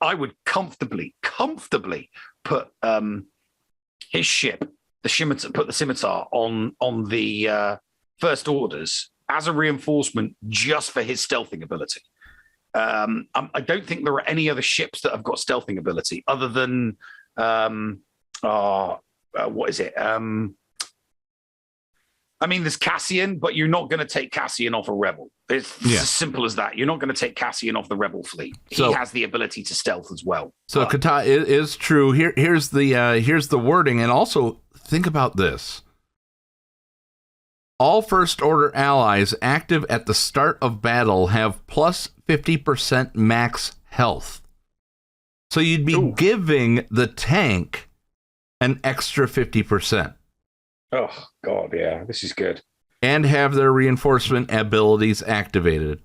I would comfortably put his ship, put the Scimitar on the First Orders as a reinforcement just for his stealthing ability. I don't think there are any other ships that have got stealthing ability other than... what is it? I mean, there's Cassian, but you're not going to take Cassian off a rebel. It's as simple as that. You're not going to take Cassian off the rebel fleet. He has the ability to stealth as well. So Kata is true. Here's the wording, and also think about this. All First Order allies active at the start of battle have plus 50% max health. So you'd be giving the tank an extra 50%. Oh, God, yeah. This is good. And have their reinforcement abilities activated.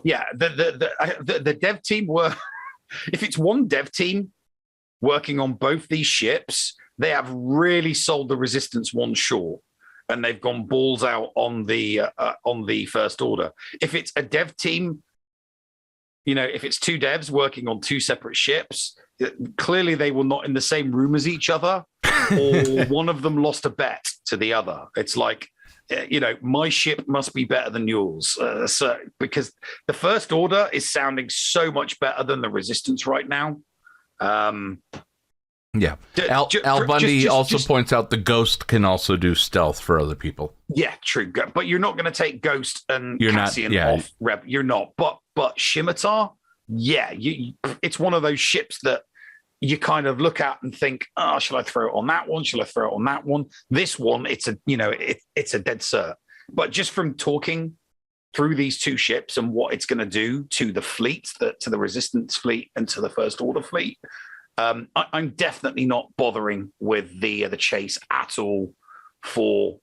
Yeah, the dev team were... If it's one dev team working on both these ships, they have really sold the Resistance one short, and they've gone balls out on the First Order. If it's a dev team, if it's 2 devs working on 2 separate ships, clearly they were not in the same room as each other, or one of them lost a bet to the other. It's like, my ship must be better than yours. Because the First Order is sounding so much better than the Resistance right now. Yeah. Al Bundy also points out the Ghost can also do stealth for other people. Yeah, true. But you're not going to take Ghost and Cassian off Reb. You're not. But Scimitar, it's one of those ships that you kind of look at and think, oh, shall I throw it on that one? Shall I throw it on that one? This one, it's a dead cert. But just from talking through these 2 ships and what it's going to do to the fleet, to the Resistance fleet and to the First Order fleet, I'm definitely not bothering with the chase at all for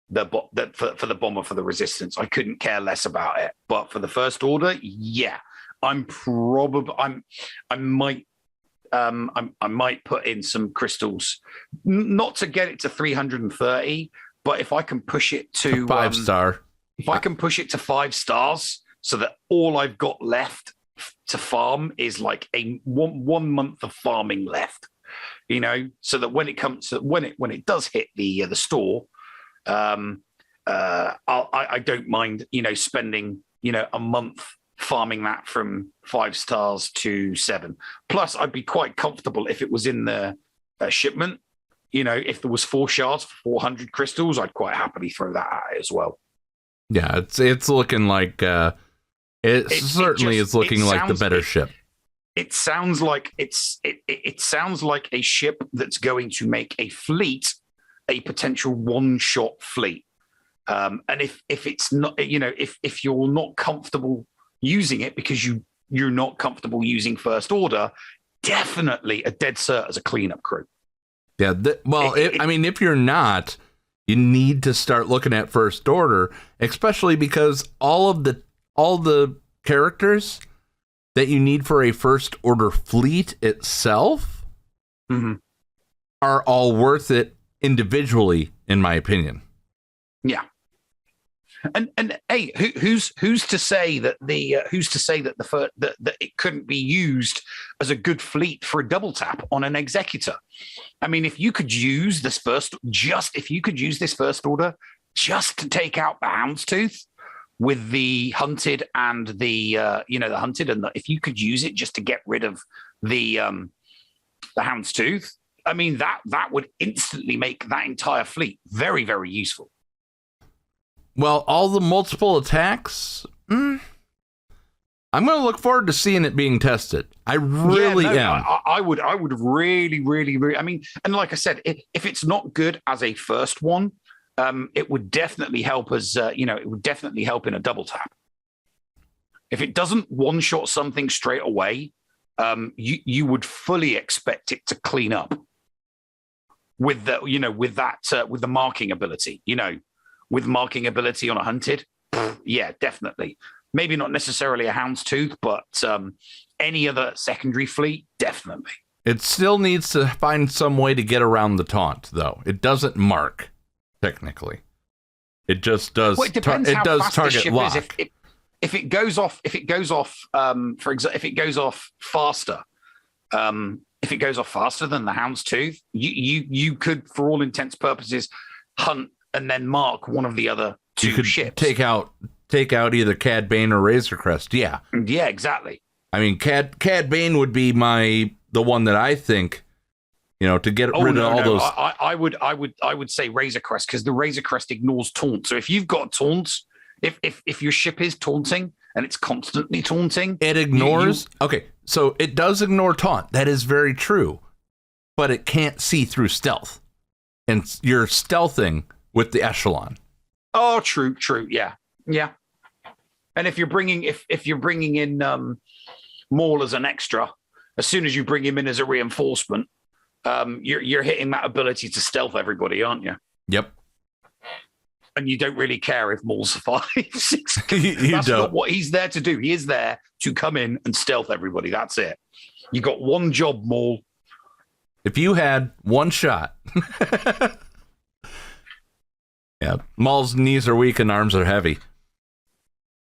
the bomber for the Resistance. I couldn't care less about it. But for the First Order, I might put in some crystals, not to get it to 330, but if I can push it to 5-star, if I can push it to 5 stars, so that all I've got left to farm is like a one month of farming left, so that when it comes to when it does hit the store, I don't mind, spending, a month farming that from 5 stars to 7. Plus, I'd be quite comfortable if it was in the shipment. If there was 4 shards for 400 crystals, I'd quite happily throw that at it as well. Yeah, it's looking like it certainly is looking like the better ship. It sounds like it sounds like a ship that's going to make a fleet a potential one-shot fleet. And if it's not, if you're not comfortable using it because you're not comfortable using First Order, definitely a dead cert as a cleanup crew. Yeah, if you're not, you need to start looking at First Order, especially because all the characters that you need for a First Order fleet itself are all worth it individually, in my opinion. Yeah. And hey, who's to say that that it couldn't be used as a good fleet for a double tap on an executor? I mean, if you could use this First Order just to take out the Houndstooth with the hunted and if you could use it just to get rid of the Houndstooth, I mean that would instantly make that entire fleet very, very useful. Well, all the multiple attacks, I'm going to look forward to seeing it being tested. I really am. I would really, really, really. I mean, and like I said, if it's not good as a first one, it would definitely help us. It would definitely help in a double tap. If it doesn't one shot something straight away, you would fully expect it to clean up with the marking ability. With marking ability on a hunted, yeah, definitely. Maybe not necessarily a Houndstooth, but any other secondary fleet, definitely. It still needs to find some way to get around the taunt, though. It doesn't mark, technically. It just does. Well, it depends how fast target the ship lock. is. If it goes off, for example, if it goes off faster, if it goes off faster than the Houndstooth, you could, for all intents purposes, hunt and then mark one of the other 2 ships. Take out either Cad Bane or Razor Crest. Yeah. Yeah, exactly. I mean, Cad Bane would be the one that I think, to get rid of all those. I would say Razor Crest, because the Razor Crest ignores taunt. So if you've got taunts, if your ship is taunting and it's constantly taunting, it ignores. Okay, so it does ignore taunt. That is very true, but it can't see through stealth, and you're stealthing with the echelon. Oh, true. Yeah. And if you're bringing in Maul as an extra, as soon as you bring him in as a reinforcement, you're hitting that ability to stealth everybody, aren't you? Yep. And you don't really care if Maul survives. That's not what he's there to do. He is there to come in and stealth everybody. That's it. You got one job, Maul. If you had one shot. Yeah, Maul's knees are weak and arms are heavy.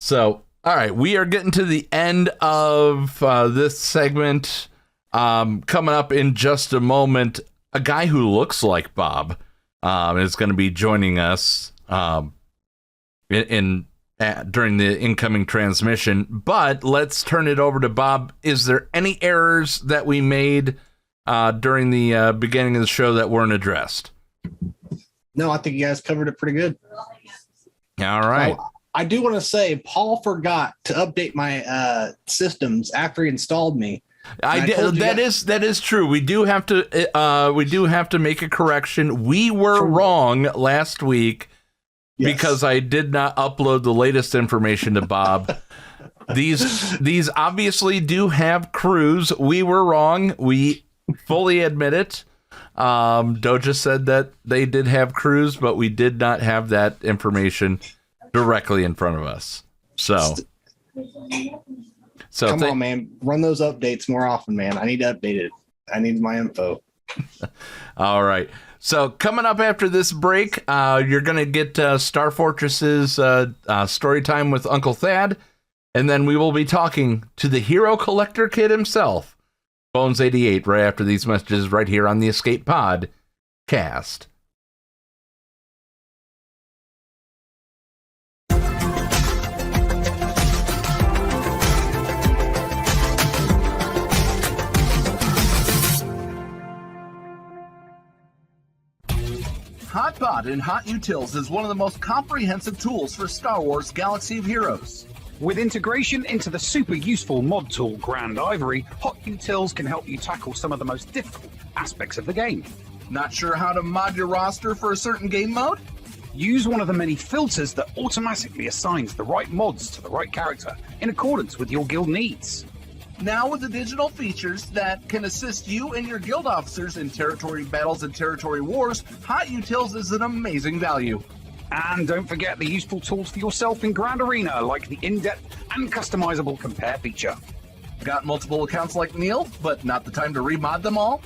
So, all right, we are getting to the end of this segment. Coming up in just a moment, a guy who looks like Bob is going to be joining us during the incoming transmission. But let's turn it over to Bob. Is there any errors that we made during the beginning of the show that weren't addressed? No, I think you guys covered it pretty good. All right. I do want to say Paul forgot to update my systems after he installed me. I did. That is true. We do have to make a correction. We were wrong last week because I did not upload the latest information to Bob. These obviously do have crews. We were wrong. We fully admit it. Doja said that they did have crews, but we did not have that information directly in front of us. So come on, man, run those updates more often, man. I need to update it. I need my info. All right. So coming up after this break, you're going to get Star Fortress's story time with Uncle Thad. And then we will be talking to the hero collector kid himself, Bonez88, right after these messages right here on the Escape Pod cast. HotBot in HotUtils is one of the most comprehensive tools for Star Wars Galaxy of Heroes. With integration into the super useful mod tool Grand Ivory, HotUtils can help you tackle some of the most difficult aspects of the game. Not sure how to mod your roster for a certain game mode? Use one of the many filters that automatically assigns the right mods to the right character in accordance with your guild needs. Now with the digital features that can assist you and your guild officers in territory battles and territory wars, HotUtils is an amazing value. And don't forget the useful tools for yourself in Grand Arena, like the in-depth and customizable compare feature. Got multiple accounts like Neil, but not the time to remod them all?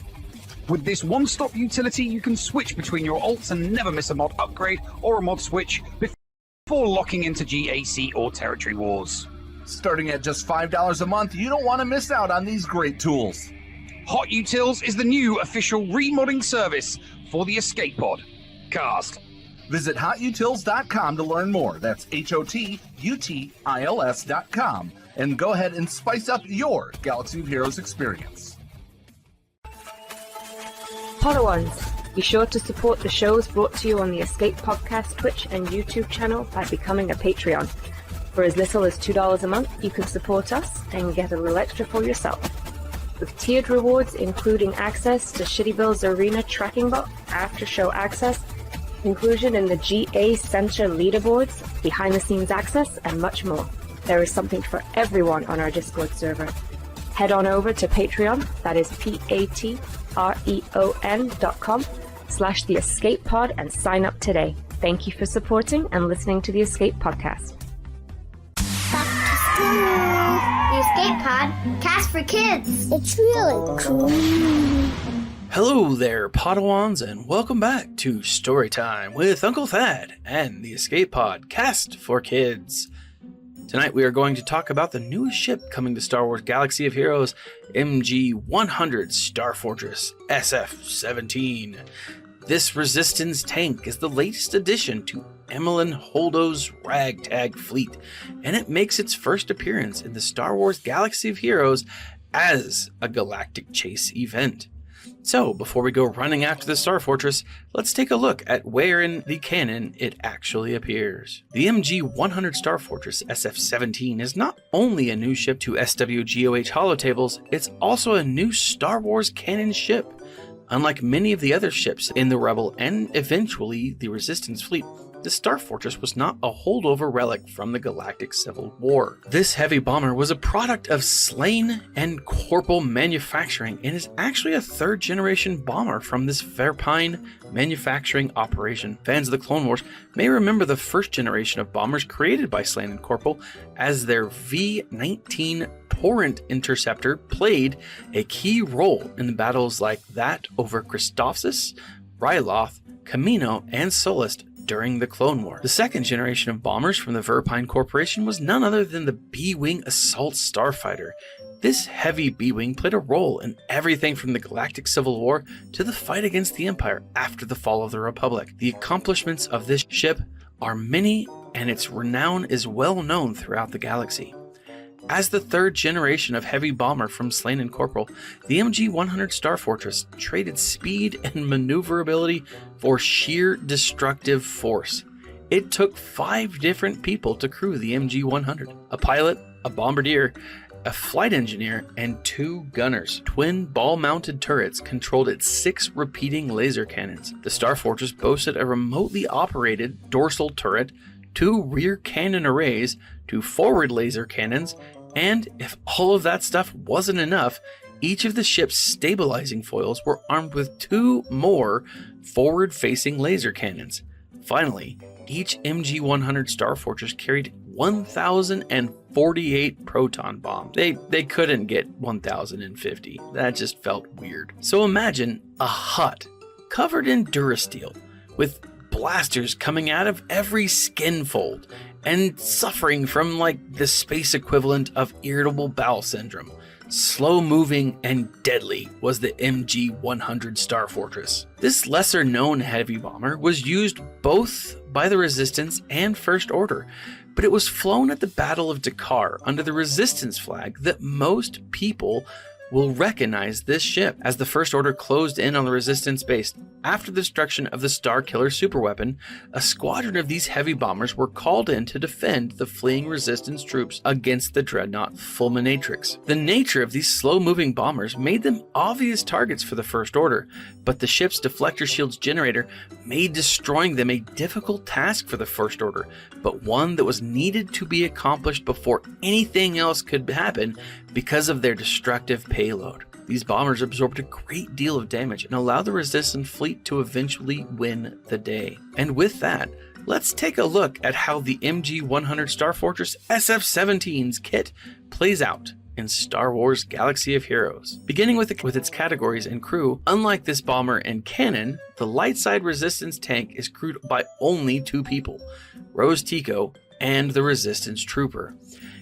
With this one-stop utility, you can switch between your alts and never miss a mod upgrade or a mod switch before locking into GAC or territory wars. Starting at just $5 a month, you don't want to miss out on these great tools. HotUtils is the new official remodding service for the Escape Pod cast. Visit HotUtils.com to learn more. That's HotUtils.com. And go ahead and spice up your Galaxy of Heroes experience. Podawans, be sure to support the shows brought to you on the Escape Podcast Twitch and YouTube channel by becoming a Patreon. For as little as $2 a month, you can support us and get a little extra for yourself. With tiered rewards including access to Shitty Bill's Arena tracking bot, after-show access, inclusion in the GA Center leaderboards, behind-the-scenes access, and much more. There is something for everyone on our Discord server. Head on over to Patreon, that is patreon.com/The Escape Pod, and sign up today. Thank you for supporting and listening to the Escape Podcast. The Escape Pod, cast for kids. It's really cool. Hello there, Padawans, and welcome back to Storytime with Uncle Thad and the Escape Pod, cast for kids. Tonight we are going to talk about the newest ship coming to Star Wars Galaxy of Heroes, MG-100 Star Fortress SF-17. This Resistance tank is the latest addition to Emmeline Holdo's ragtag fleet, and it makes its first appearance in the Star Wars Galaxy of Heroes as a galactic chase event. So, before we go running after the Star Fortress, let's take a look at where in the canon it actually appears. The MG-100 Star Fortress SF-17 is not only a new ship to SWGOH holotables, it's also a new Star Wars canon ship. Unlike many of the other ships in the Rebel and eventually the Resistance fleet, the Star Fortress was not a holdover relic from the Galactic Civil War. This heavy bomber was a product of Slane and Corporal manufacturing and is actually a third-generation bomber from this Verpine manufacturing operation. Fans of the Clone Wars may remember the first generation of bombers created by Slane and Corporal, as their V-19 Torrent interceptor played a key role in the battles like that over Christophsis, Ryloth, Camino, and Solist during the Clone War. The second generation of bombers from the Verpine Corporation was none other than the B-Wing Assault Starfighter. This heavy B-Wing played a role in everything from the Galactic Civil War to the fight against the Empire after the fall of the Republic. The accomplishments of this ship are many, and its renown is well known throughout the galaxy. As the third generation of heavy bomber from Slane and Corporal, the MG-100 Star Fortress traded speed and maneuverability for sheer destructive force. It took 5 different people to crew the MG-100: a pilot, a bombardier, a flight engineer, and 2 gunners. Twin ball-mounted turrets controlled its 6 repeating laser cannons. The Star Fortress boasted a remotely operated dorsal turret, 2 rear cannon arrays, 2 forward laser cannons, and if all of that stuff wasn't enough, each of the ship's stabilizing foils were armed with 2 more forward-facing laser cannons. Finally, each MG-100 Star Fortress carried 1,048 proton bombs. They couldn't get 1,050. That just felt weird. So imagine a hut covered in Durasteel with blasters coming out of every skin fold and suffering from like the space equivalent of irritable bowel syndrome. Slow moving and deadly was the MG-100 Star Fortress. This lesser known heavy bomber was used both by the Resistance and First Order, but it was flown at the Battle of Dakar under the Resistance flag that most people will recognize this ship as the First Order closed in on the Resistance base. After the destruction of the Star Killer superweapon, a squadron of these heavy bombers were called in to defend the fleeing Resistance troops against the Dreadnought Fulminatrix. The nature of these slow-moving bombers made them obvious targets for the First Order, but the ship's deflector shield's generator made destroying them a difficult task for the First Order, but one that was needed to be accomplished before anything else could happen because of their destructive payload. These bombers absorbed a great deal of damage and allowed the Resistance fleet to eventually win the day. And with that, let's take a look at how the MG-100 Star Fortress SF-17's kit plays out in Star Wars Galaxy of Heroes. Beginning with its categories and crew, unlike this bomber and cannon, the light side Resistance tank is crewed by only 2 people, Rose Tico and the Resistance Trooper.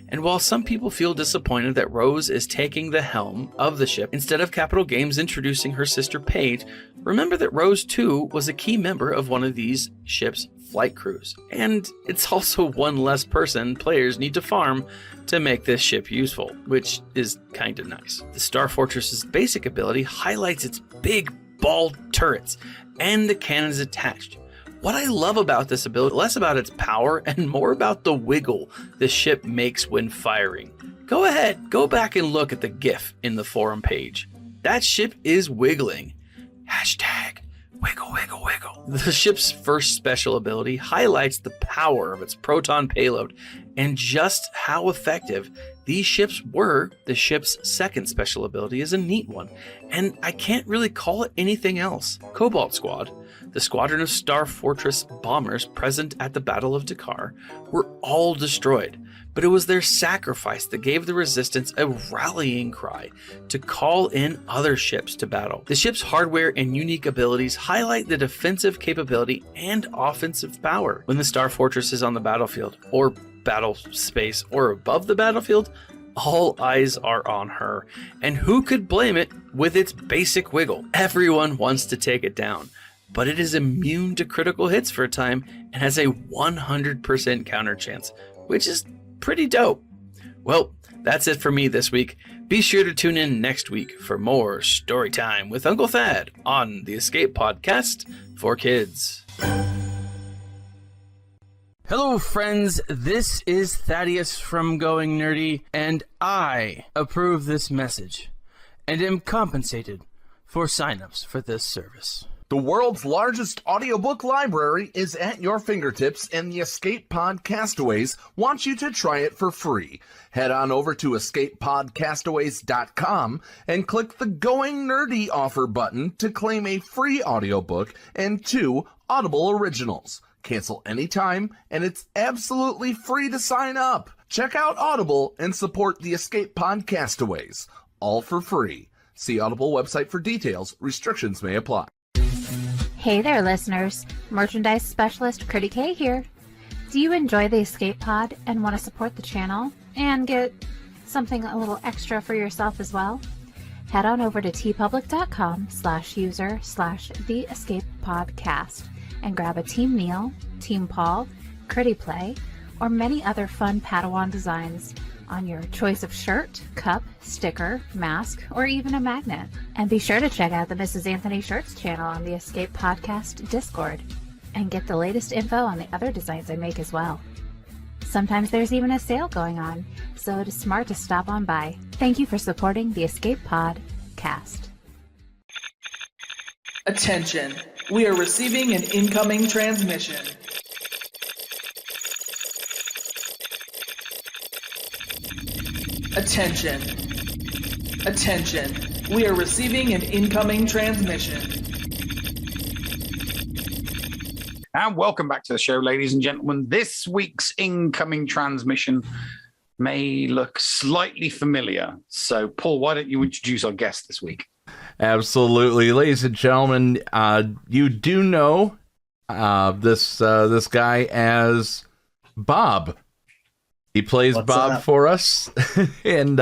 And while some people feel disappointed that Rose is taking the helm of the ship instead of Capital Games introducing her sister Paige, remember that Rose too was a key member of one of these ships' flight crews. And it's also one less person players need to farm to make this ship useful, which is kinda nice. The Star Fortress's basic ability highlights its big ball turrets and the cannons attached. What I love about this ability, less about its power and more about the wiggle the ship makes when firing. Go ahead, go back and look at the GIF in the forum page. That ship is wiggling. Hashtag wiggle, wiggle, wiggle. The ship's first special ability highlights the power of its proton payload and just how effective these ships were. The ship's second special ability is a neat one, and I can't really call it anything else. Cobalt Squad, the squadron of Star Fortress bombers present at the Battle of Dakar, were all destroyed, but it was their sacrifice that gave the Resistance a rallying cry to call in other ships to battle. The ship's hardware and unique abilities highlight the defensive capability and offensive power. When the Star Fortress is on the battlefield, or battle space, or above the battlefield, all eyes are on her. And who could blame it with its basic wiggle? Everyone wants to take it down, but it is immune to critical hits for a time and has a 100% counter chance, which is pretty dope. Well, that's it for me this week. Be sure to tune in next week for more story time with Uncle Thad on the Escape Podcast for Kids. Hello friends, this is Thaddeus from Going Nerdy, and I approve this message and am compensated for signups for this service. The world's largest audiobook library is at your fingertips, and the Escape Pod Castaways wants you to try it for free. Head on over to escapepodcastaways.com and click the Going Nerdy offer button to claim a free audiobook and 2 Audible originals. Cancel anytime, and it's absolutely free to sign up. Check out Audible and support the Escape Pod Castaways. All for free. See Audible website for details. Restrictions may apply. Hey there, listeners. Merchandise specialist Critty K here. Do you enjoy the Escape Pod and want to support the channel and get something a little extra for yourself as well? Head on over to tpublic.com/user/theescapepodcast and grab a Team Neil, Team Paul, Critty Play, or many other fun Padawan designs on your choice of shirt, cup, sticker, mask, or even a magnet. And be sure to check out the Mrs. Anthony Shirts channel on the Escape Podcast Discord and get the latest info on the other designs I make as well. Sometimes there's even a sale going on, so it is smart to stop on by. Thank you for supporting the Escape Podcast. Attention, we are receiving an incoming transmission. Attention. Attention, we are receiving an incoming transmission. And welcome back to the show, ladies and gentlemen. This week's incoming transmission may look slightly familiar. So, Paul, why don't you introduce our guest this week? Absolutely. Ladies and gentlemen, you do know this guy as Bob. He plays What's Bob up? for us, and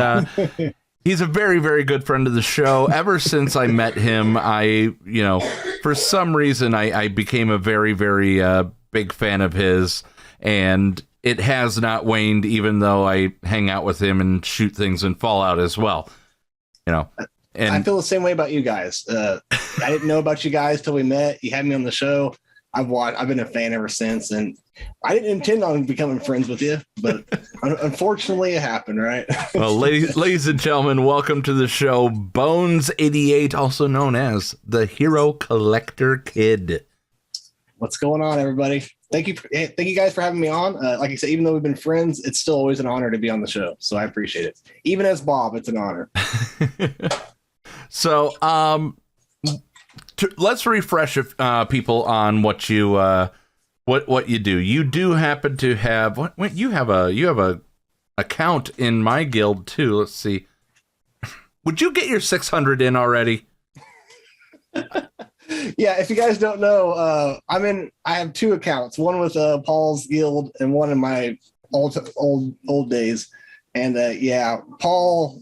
he's a very, very good friend of the show. Ever since I met him, for some reason, I became a very, very big fan of his, and it has not waned, even though I hang out with him and shoot things in Fallout as well. And I feel the same way about you guys. I didn't know about you guys till we met. You had me on the show. I've been a fan ever since, and I didn't intend on becoming friends with you, but unfortunately it happened, right? Well, ladies and gentlemen, welcome to the show, Bonez88, also known as the Hero Collector Kid. What's going on, everybody? Thank you guys for having me on. Like I said, even though we've been friends, it's still always an honor to be on the show, so I appreciate it. Even as Bob, it's an honor. So, let's refresh people on what you what you do. You do happen to have you have a account in my guild too. Let's see. Would you get your 600 in already? Yeah, if you guys don't know, I have two accounts. One with Paul's guild and one in my old days. And yeah, Paul,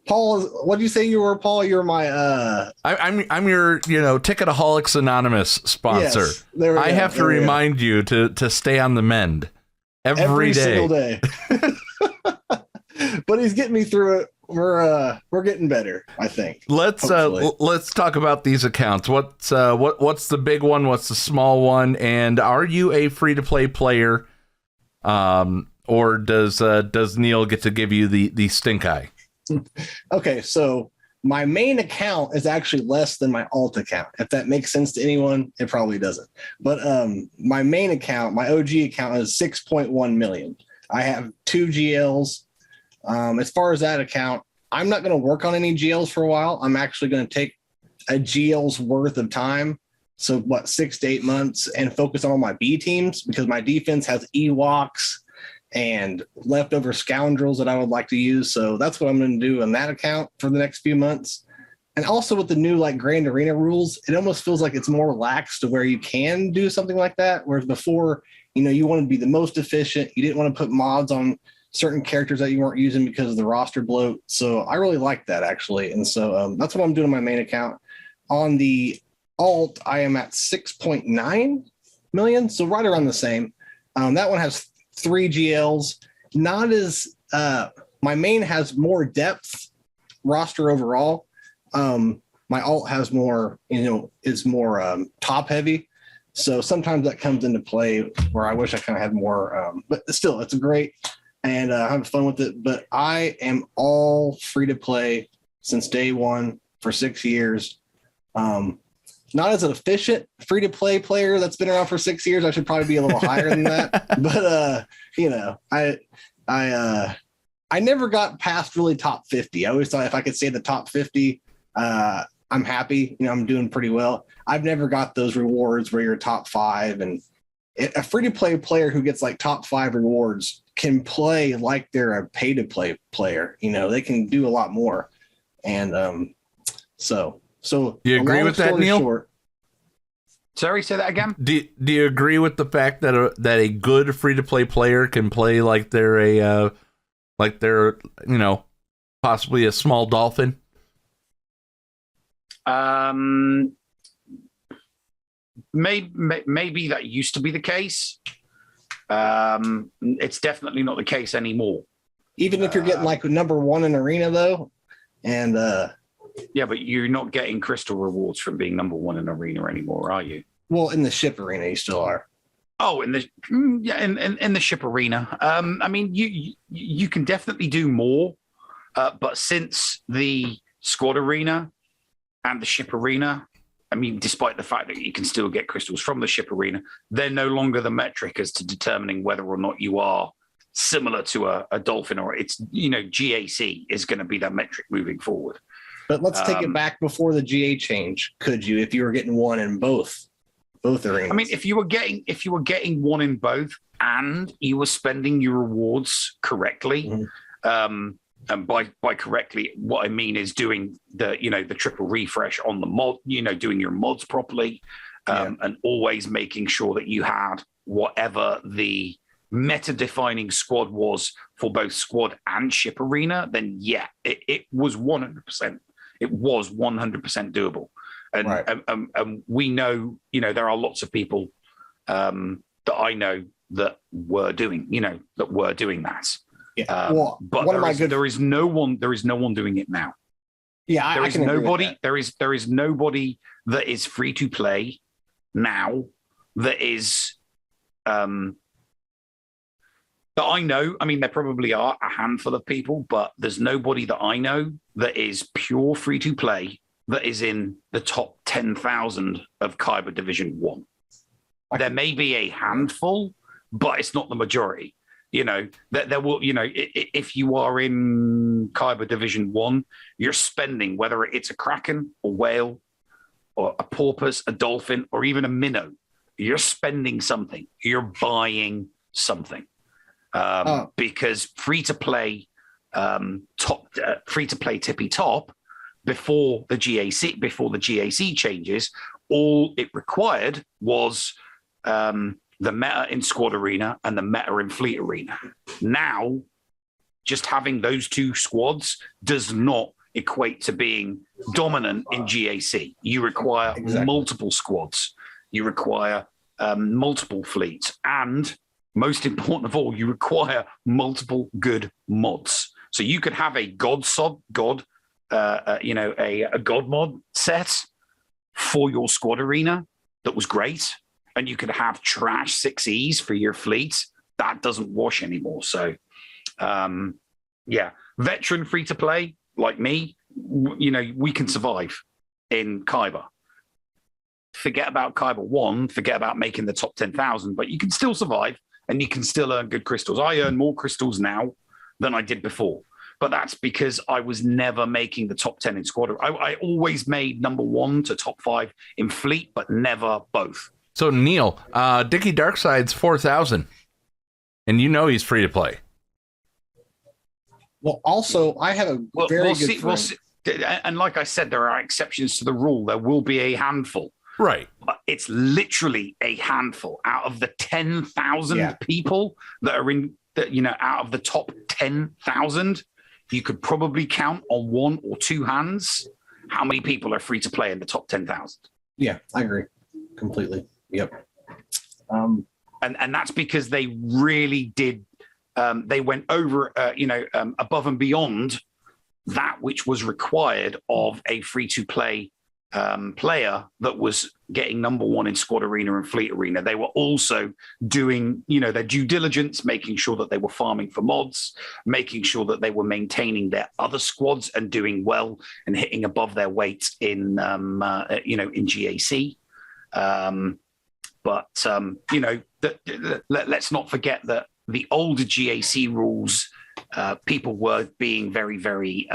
what did you say you were, Paul? You're my I'm your Ticketaholics Anonymous sponsor. Yes, there we go. I have to remind you to stay on the mend every day. Single day. But he's getting me through it. We're getting better, I think. Let's talk about these accounts. What's the big one? What's the small one? And are you a free to play player? Or does Neil get to give you the stink eye? Okay, so my main account is actually less than my alt account. If that makes sense to anyone, it probably doesn't. But my main account, my OG account, is 6.1 million. I have 2 GLs. As far as that account, I'm not going to work on any GLs for a while. I'm actually going to take a GL's worth of time, so 6 to 8 months, and focus on all my B teams, because my defense has Ewoks and leftover scoundrels that I would like to use. So that's what I'm going to do on that account for the next few months. And also with the new Grand Arena rules, it almost feels like it's more relaxed to where you can do something like that. Whereas before, you want to be the most efficient. You didn't want to put mods on certain characters that you weren't using because of the roster bloat. So I really like that, actually. And so that's what I'm doing on my main account. On the alt, I am at 6.9 million. So right around the same. That one has 3 GLs. Not as my main has more depth roster overall. My alt has more, is more top heavy. So sometimes that comes into play where I wish I kind of had more, but still, it's great. And have fun with it. But I am all free to play since day one for 6 years. Not as an efficient free to play player that's been around for 6 years. I should probably be a little higher than that. But I never got past really top 50. I always thought if I could stay in the top 50, I'm happy. I'm doing pretty well. I've never got those rewards where you're top 5, and a free to play player who gets top 5 rewards can play like they're a pay to play player. They can do a lot more. And so you agree with that, Neil? Short, sorry, say that again. Do you agree with the fact that a good free to play player can play like they're possibly a small dolphin? Maybe that used to be the case. It's definitely not the case anymore. Even if you're getting number 1 in arena, though, and yeah, but you're not getting crystal rewards from being number 1 in arena anymore, are you? Well, in the ship arena, you still are. Oh, in the ship arena. You can definitely do more, but since the squad arena and the ship arena, despite the fact that you can still get crystals from the ship arena, they're no longer the metric as to determining whether or not you are similar to a dolphin, or it's, GAC is going to be that metric moving forward. But let's take it back before the GA change. Could you, if you were getting 1 in both arenas? If you were getting 1 in both and you were spending your rewards correctly, and by correctly, what I mean is doing the triple refresh on the mod, doing your mods properly, and always making sure that you had whatever the meta-defining squad was for both squad and ship arena, then yeah, it was 100%. It was 100% doable. And we know, there are lots of people that I know that were doing that. Yeah. But there is no one doing it now. Yeah, there is nobody. There is nobody that is free to play now that is that I know. I mean, there probably are a handful of people, but there's nobody that I know that is pure free to play that is in the top 10,000 of Kyber Division 1. There may be a handful, but it's not the majority. There will, if you are in Kyber Division 1, you're spending, whether it's a Kraken, a whale, or a porpoise, a dolphin, or even a minnow, you're spending something. You're buying something. Because free-to-play tippy top, before the GAC changes, all it required was the meta in Squad Arena and the meta in Fleet Arena. Now, just having those two squads does not equate to being dominant in GAC. You require multiple squads. You require multiple fleets. And most important of all, you require multiple good mods. So you could have a god mod set for your Squad Arena that was great. And you could have trash 6Es for your fleet. That doesn't wash anymore. So, veteran free to play like me, we can survive in Kyber. Forget about Kyber 1, forget about making the top 10,000, but you can still survive and you can still earn good crystals. I earn more crystals now than I did before, but that's because I was never making the top 10 in squad. I always made number 1 to top 5 in fleet, but never both. So Neil, Dickie Darkside's 4,000, and he's free to play. Well, also I have a very good friend. And like I said, there are exceptions to the rule. There will be a handful. Right. But it's literally a handful out of the 10,000 people that are in, out of the top 10,000, you could probably count on 1 or 2 hands how many people are free to play in the top 10,000. Yeah, I agree completely. Yep. And that's because they really did. They went over, above and beyond that which was required of a free-to-play player that was getting number 1 in Squad Arena and Fleet Arena. They were also doing, their due diligence, making sure that they were farming for mods, making sure that they were maintaining their other squads and doing well and hitting above their weight in, in GAC. Let's not forget that the older GAC rules, people were being very, very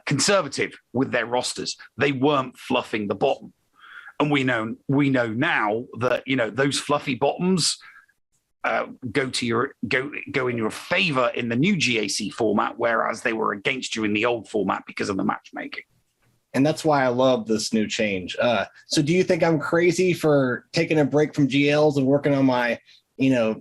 conservative with their rosters. They weren't fluffing the bottom, and we know now that those fluffy bottoms go in your favor in the new GAC format, whereas they were against you in the old format because of the matchmaking. And that's why I love this new change. So do you think I'm crazy for taking a break from GLs and working on my,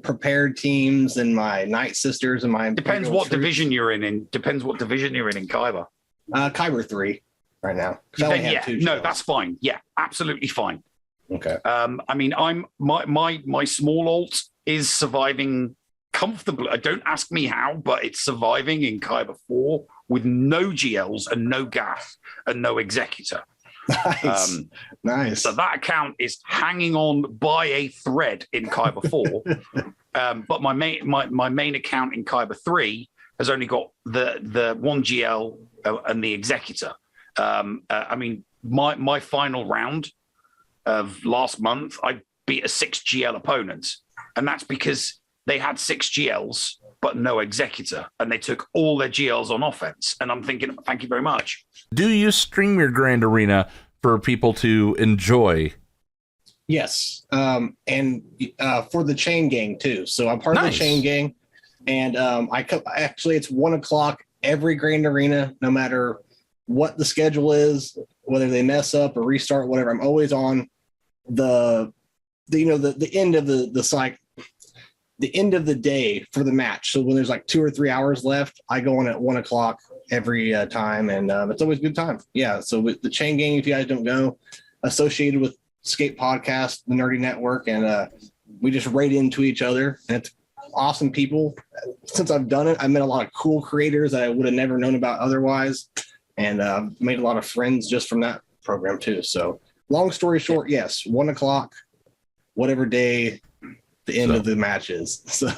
prepared teams and my Night Sisters and my... Depends what division you're in. Depends what division you're in Kyber. Kyber 3 right now. That's fine. Yeah, absolutely fine. Okay. My small alt is surviving comfortably. Don't ask me how, but it's surviving in Kyber 4 with no GLs and no gas and no executor. Nice. Nice. So that account is hanging on by a thread in Kyber 4. But my main account in Kyber 3 has only got the 1 GL and the executor. My final round of last month, I beat a 6 GL opponent, and that's because they had 6 GLs but no executor, and they took all their GLs on offense. And I'm thinking, thank you very much. Do you stream your Grand Arena for people to enjoy? Yes, and for the chain gang too. So I'm part of the chain gang, and it's 1:00 every Grand Arena, no matter what the schedule is, whether they mess up or restart, whatever. I'm always on the end of the cycle. the end of the day for the match. So when there's like 2 or 3 hours left, I go on at 1 o'clock every time, and it's always a good time. Yeah. So with the chain gang, if you guys don't go, associated with Skate Podcast, the Nerdy Network, and we just raid into each other, and it's awesome people. Since I've done it, I met a lot of cool creators that I would have never known about otherwise, and made a lot of friends just from that program too. So long story short, yes, 1 o'clock, whatever day the end of the match is. So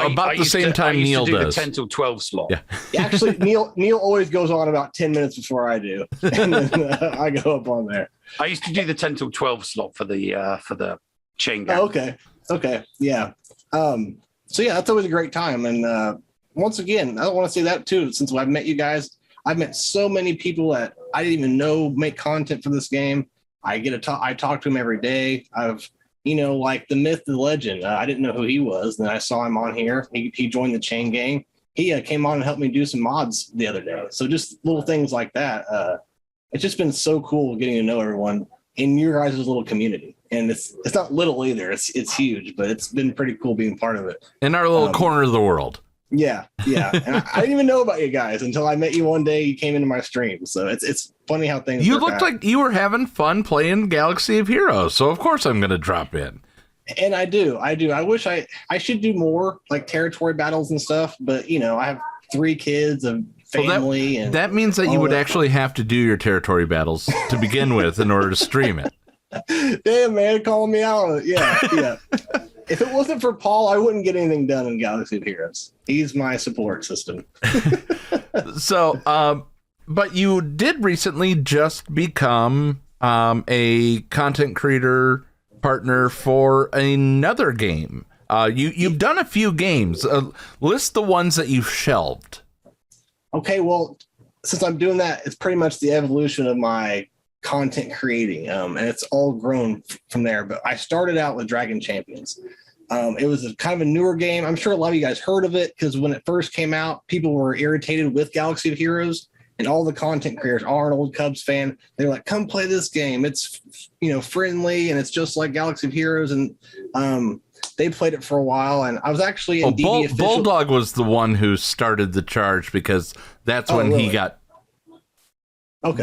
about the same time Neil does. The 10 till 12 slot. Yeah. Actually, Neil always goes on about 10 minutes before I do, and then I go up on there. I used to do the 10 till 12 slot for the chain gang. Oh, okay, yeah. So yeah, that's always a great time. And once again, I want to say that too. Since I've met you guys, I've met so many people that I didn't even know make content for this game. I talk to them every day. I've like the myth, the legend. I didn't know who he was. Then I saw him on here. He joined the chain gang. He came on and helped me do some mods the other day. So just little things like that. It's just been so cool getting to know everyone in your guys' little community. And it's not little either. It's huge, but it's been pretty cool being part of it. In our little corner of the world. Yeah. And I didn't even know about you guys until I met you one day. You came into my stream. So it's funny how things You looked like you were having fun playing Galaxy of Heroes. So of course I'm going to drop in. And I do. I wish I should do more like territory battles and stuff. But, I have 3 kids, a family. Well, that means that you would actually have to do your territory battles to begin with in order to stream it. Damn, man, calling me out on it. Yeah. If it wasn't for Paul, I wouldn't get anything done in Galaxy of Heroes. He's my support system. So, but you did recently just become a content creator partner for another game. You've done a few games. List the ones that you've shelved. Okay, well, since I'm doing that, it's pretty much the evolution of my content creating, and it's all grown from there. But I started out with Dragon Champions. It was kind of a newer game. I'm sure a lot of you guys heard of it because when it first came out, people were irritated with Galaxy of Heroes, and all the content creators are an old Cubs fan. They're like, "Come play this game. It's friendly and it's just like Galaxy of Heroes." And they played it for a while, and I was actually in DD official. Bulldog was the one who started the charge because that's when he got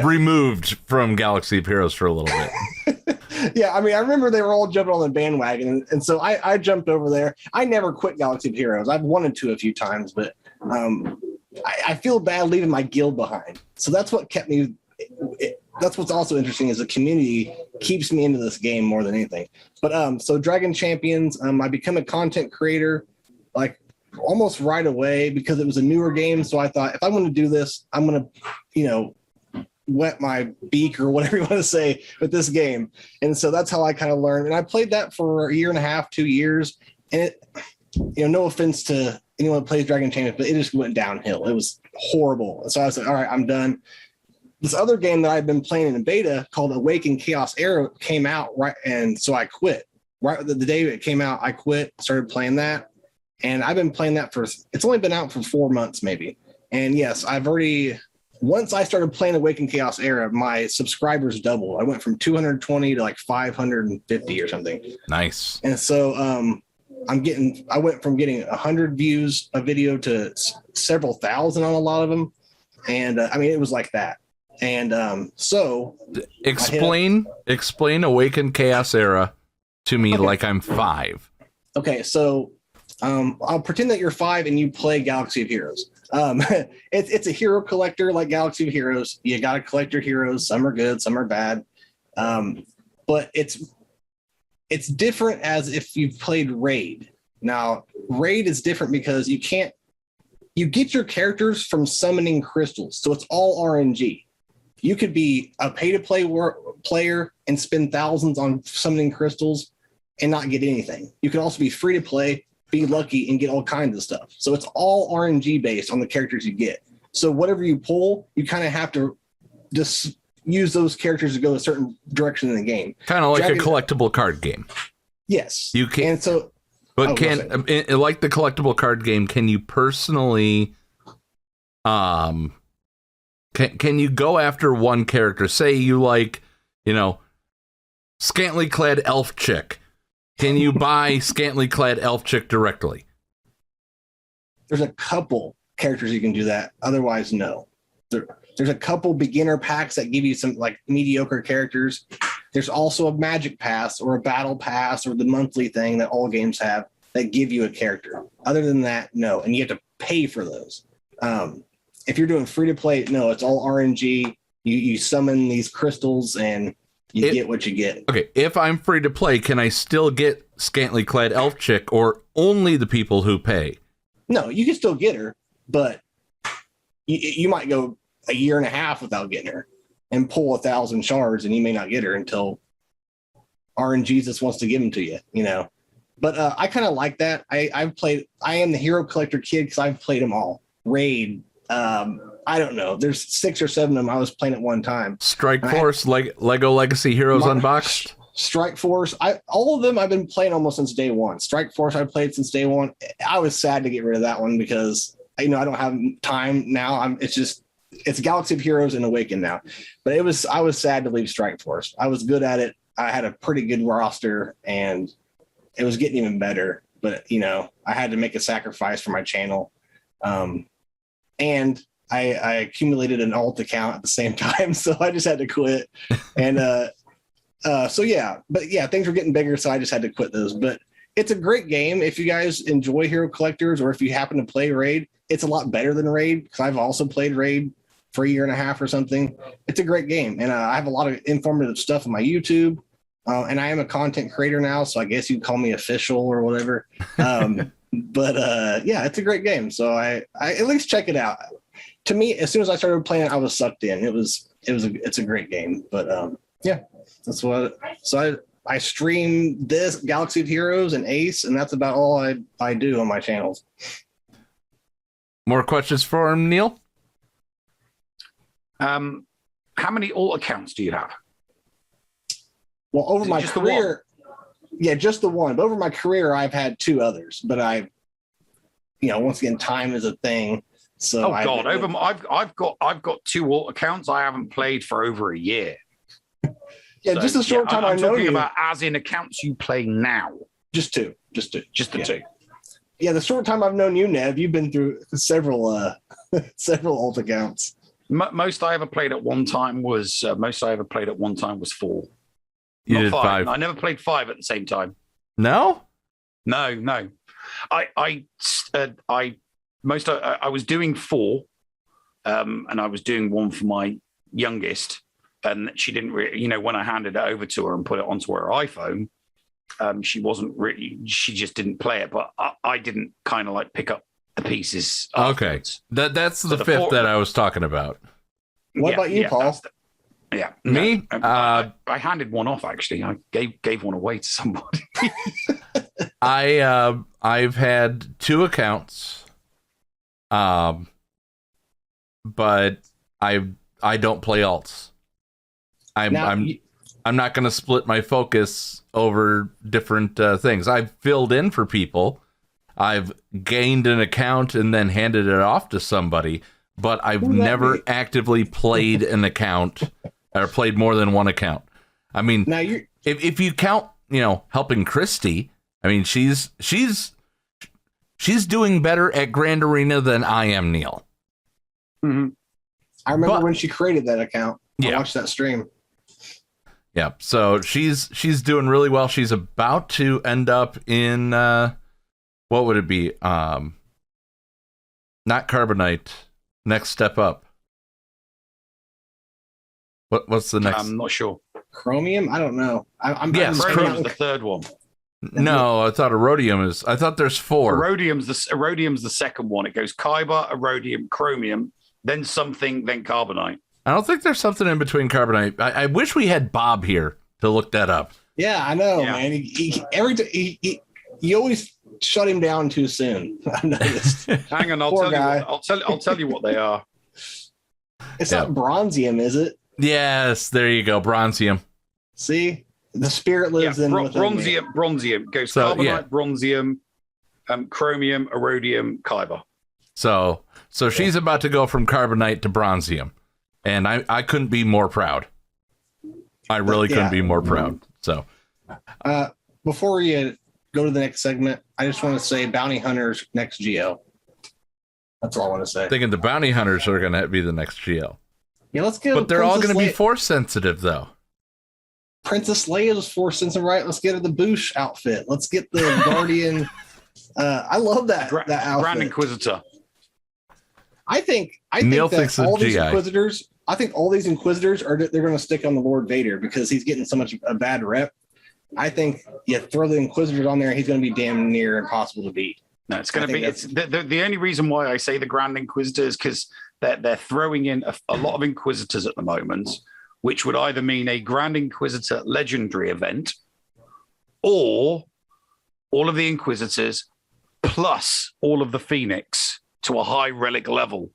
removed from Galaxy of Heroes for a little bit. Yeah, I mean, I remember they were all jumping on the bandwagon, and so I jumped over there. I never quit Galaxy of Heroes. I've wanted to a few times, but I feel bad leaving my guild behind. So that's what kept me. That's what's also interesting is the community keeps me into this game more than anything. But so Dragon Champions, I become a content creator like almost right away because it was a newer game. So I thought if I want to do this, I'm going to, wet my beak or whatever you want to say with this game. And so that's how I kind of learned. And I played that for a year and a half, 2 years. And it, no offense to anyone who plays Dragon Champions, but it just went downhill. It was horrible. And so I was like, all right, I'm done. This other game that I've been playing in beta called Awaken Chaos Era came out, right? And so I quit. Right the day it came out, I quit, started playing that. And I've been playing that it's only been out for 4 months maybe. And yes, once I started playing Awaken Chaos Era, my subscribers doubled. I went from 220 to like 550 or something. Nice. And so I went from getting 100 views a video to several thousand on a lot of them. And it was like that. And so explain Awaken Chaos Era to me like I'm 5. Okay, so I'll pretend that you're 5 and you play Galaxy of Heroes. It's a hero collector like Galaxy of Heroes. You got to collect your heroes. Some are good, some are bad. But it's different as if you've played Raid. Now, Raid is different because you get your characters from summoning crystals. So it's all RNG. You could be a pay-to-play player and spend thousands on summoning crystals and not get anything. You could also be free-to-play, be lucky, and get all kinds of stuff. So it's all RNG based on the characters you get. So whatever you pull, you kind of have to just use those characters to go a certain direction in the game. Kind of like a collectible card game. Yes. You can. And so, but like the collectible card game, can you personally, can you go after one character? Say you like, scantily clad elf chick. Can you buy scantily clad elf chick directly? there's a couple characters you can do that. Otherwise, no. There's a couple beginner packs that give you some like mediocre characters. There's also a magic pass or a battle pass or the monthly thing that all games have that give you a character. Other than that, no. And you have to pay for those. If you're doing free to play, no, it's all RNG. You summon these crystals and you get what you get. Okay, if I'm free to play, can I still get scantily clad elf chick, or only the people who pay? No, you can still get her, but you might go a year and a half without getting her and pull 1,000 shards, and you may not get her until RNG just wants to give them to you, you know. But I kind of like that. I am the hero collector kid because I've played them all. Raid. I don't know. There's 6 or 7 of them I was playing at one time. Strike Force, Lego Legacy Heroes Unboxed. Strike Force. All of them I've been playing almost since day one. Strike Force I've played since day one. I was sad to get rid of that one because I don't have time now. It's Galaxy of Heroes and Awaken now. But I was sad to leave Strike Force. I was good at it. I had a pretty good roster and it was getting even better. But I had to make a sacrifice for my channel. And I accumulated an alt account at the same time, so I just had to quit. And things were getting bigger, so I just had to quit those. But it's a great game if you guys enjoy Hero Collectors, or if you happen to play Raid. It's a lot better than Raid because I've also played Raid for a year and a half or something. It's a great game, and I have a lot of informative stuff on my YouTube. And I am a content creator now, so I guess you'd call me official or whatever. But it's a great game. So I at least check it out. To me, as soon as I started playing, I was sucked in. It's a great game. But that's what. So I stream this Galaxy of Heroes and Ace, and that's about all I do on my channels. More questions for him, Neil? How many alt accounts do you have? Well, over my career, just the one. But over my career, I've had 2 others. But once again, time is a thing. So I've got 2 alt accounts. I haven't played for over a year. Yeah, so, just a short time. I'm talking about as in accounts you play now. Just two. Just the 2. Yeah, the short time I've known you, Nev, you've been through several alt accounts. Most I ever played at one time was 4. You Not did 5. 5. I never played 5 at the same time. No. I was doing 4, and I was doing 1 for my youngest, and she didn't really, when I handed it over to her and put it onto her iPhone, she just didn't play it, but I didn't kind of like pick up the pieces. Afterwards. Okay. That's the 5th that I was talking about. What about you, Paul? Me? I handed 1 off, actually. I gave 1 away to somebody. I've had 2 accounts, but I don't play alts. I'm not going to split my focus over different things. I've filled in for people. I've gained an account and then handed it off to somebody, but I've never actively played an account or played more than 1 account. I mean, now if you count, helping Christy, I mean, she's doing better at Grand Arena than I am, Neil. Mm-hmm. I remember when she created that account. I watched that stream. Yeah, so she's doing really well. She's about to end up in what would it be? Not Carbonite. Next step up. What's the next? I'm not sure. Chromium? I don't know. Chromium's the 3rd one. No, I thought Erodium is. I thought there's 4. Erodium's the 2nd one. It goes Kyber, Erodium, Chromium, then something, then Carbonite. I don't think there's something in between Carbonite. I wish we had Bob here to look that up. Yeah, I know, man. You always shut him down too soon. I've noticed. Hang on, I'll tell you what they are. It's not Bronzium, is it? Yes, there you go, Bronzium. See, the spirit lives in Bronzium goes Carbonite, Bronzium, Chromium, Erodium, Kyber. So she's about to go from Carbonite to Bronzium, and I couldn't be more proud. I really couldn't be more proud. So, before you go to the next segment, I just want to say Bounty Hunters next Geo. That's all I want to say. Thinking the bounty hunters are going to be the next GL. Yeah, let's get. But they're all going to be force sensitive, though. Princess Leia's force sensitive, right? Let's get her the Boosh outfit. Let's get the Guardian. I love that outfit. Grand Inquisitor. I think Neil that thinks all it's these GI. Inquisitors. I think all these Inquisitors they're going to stick on the Lord Vader because he's getting so much a bad rep. I think you throw the Inquisitors on there, he's going to be damn near impossible to beat. No, it's going to be. It's the only reason why I say the Grand Inquisitor is because they're throwing in a lot of Inquisitors at the moment, which would either mean a Grand Inquisitor legendary event, or all of the Inquisitors plus all of the Phoenix to a high relic level,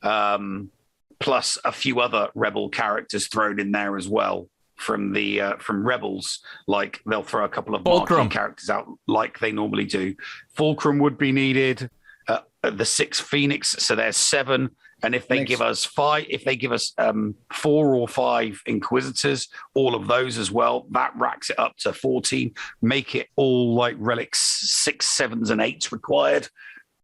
plus a few other Rebel characters thrown in there as well. From Rebels, like they'll throw a couple of marquee characters out like they normally do. Fulcrum would be needed. The 6 Phoenix, so there's 7. And if they give us 5, if they give us 4 or 5 Inquisitors, all of those as well, that racks it up to 14. Make it all like relics 6, 7s, and 8s required.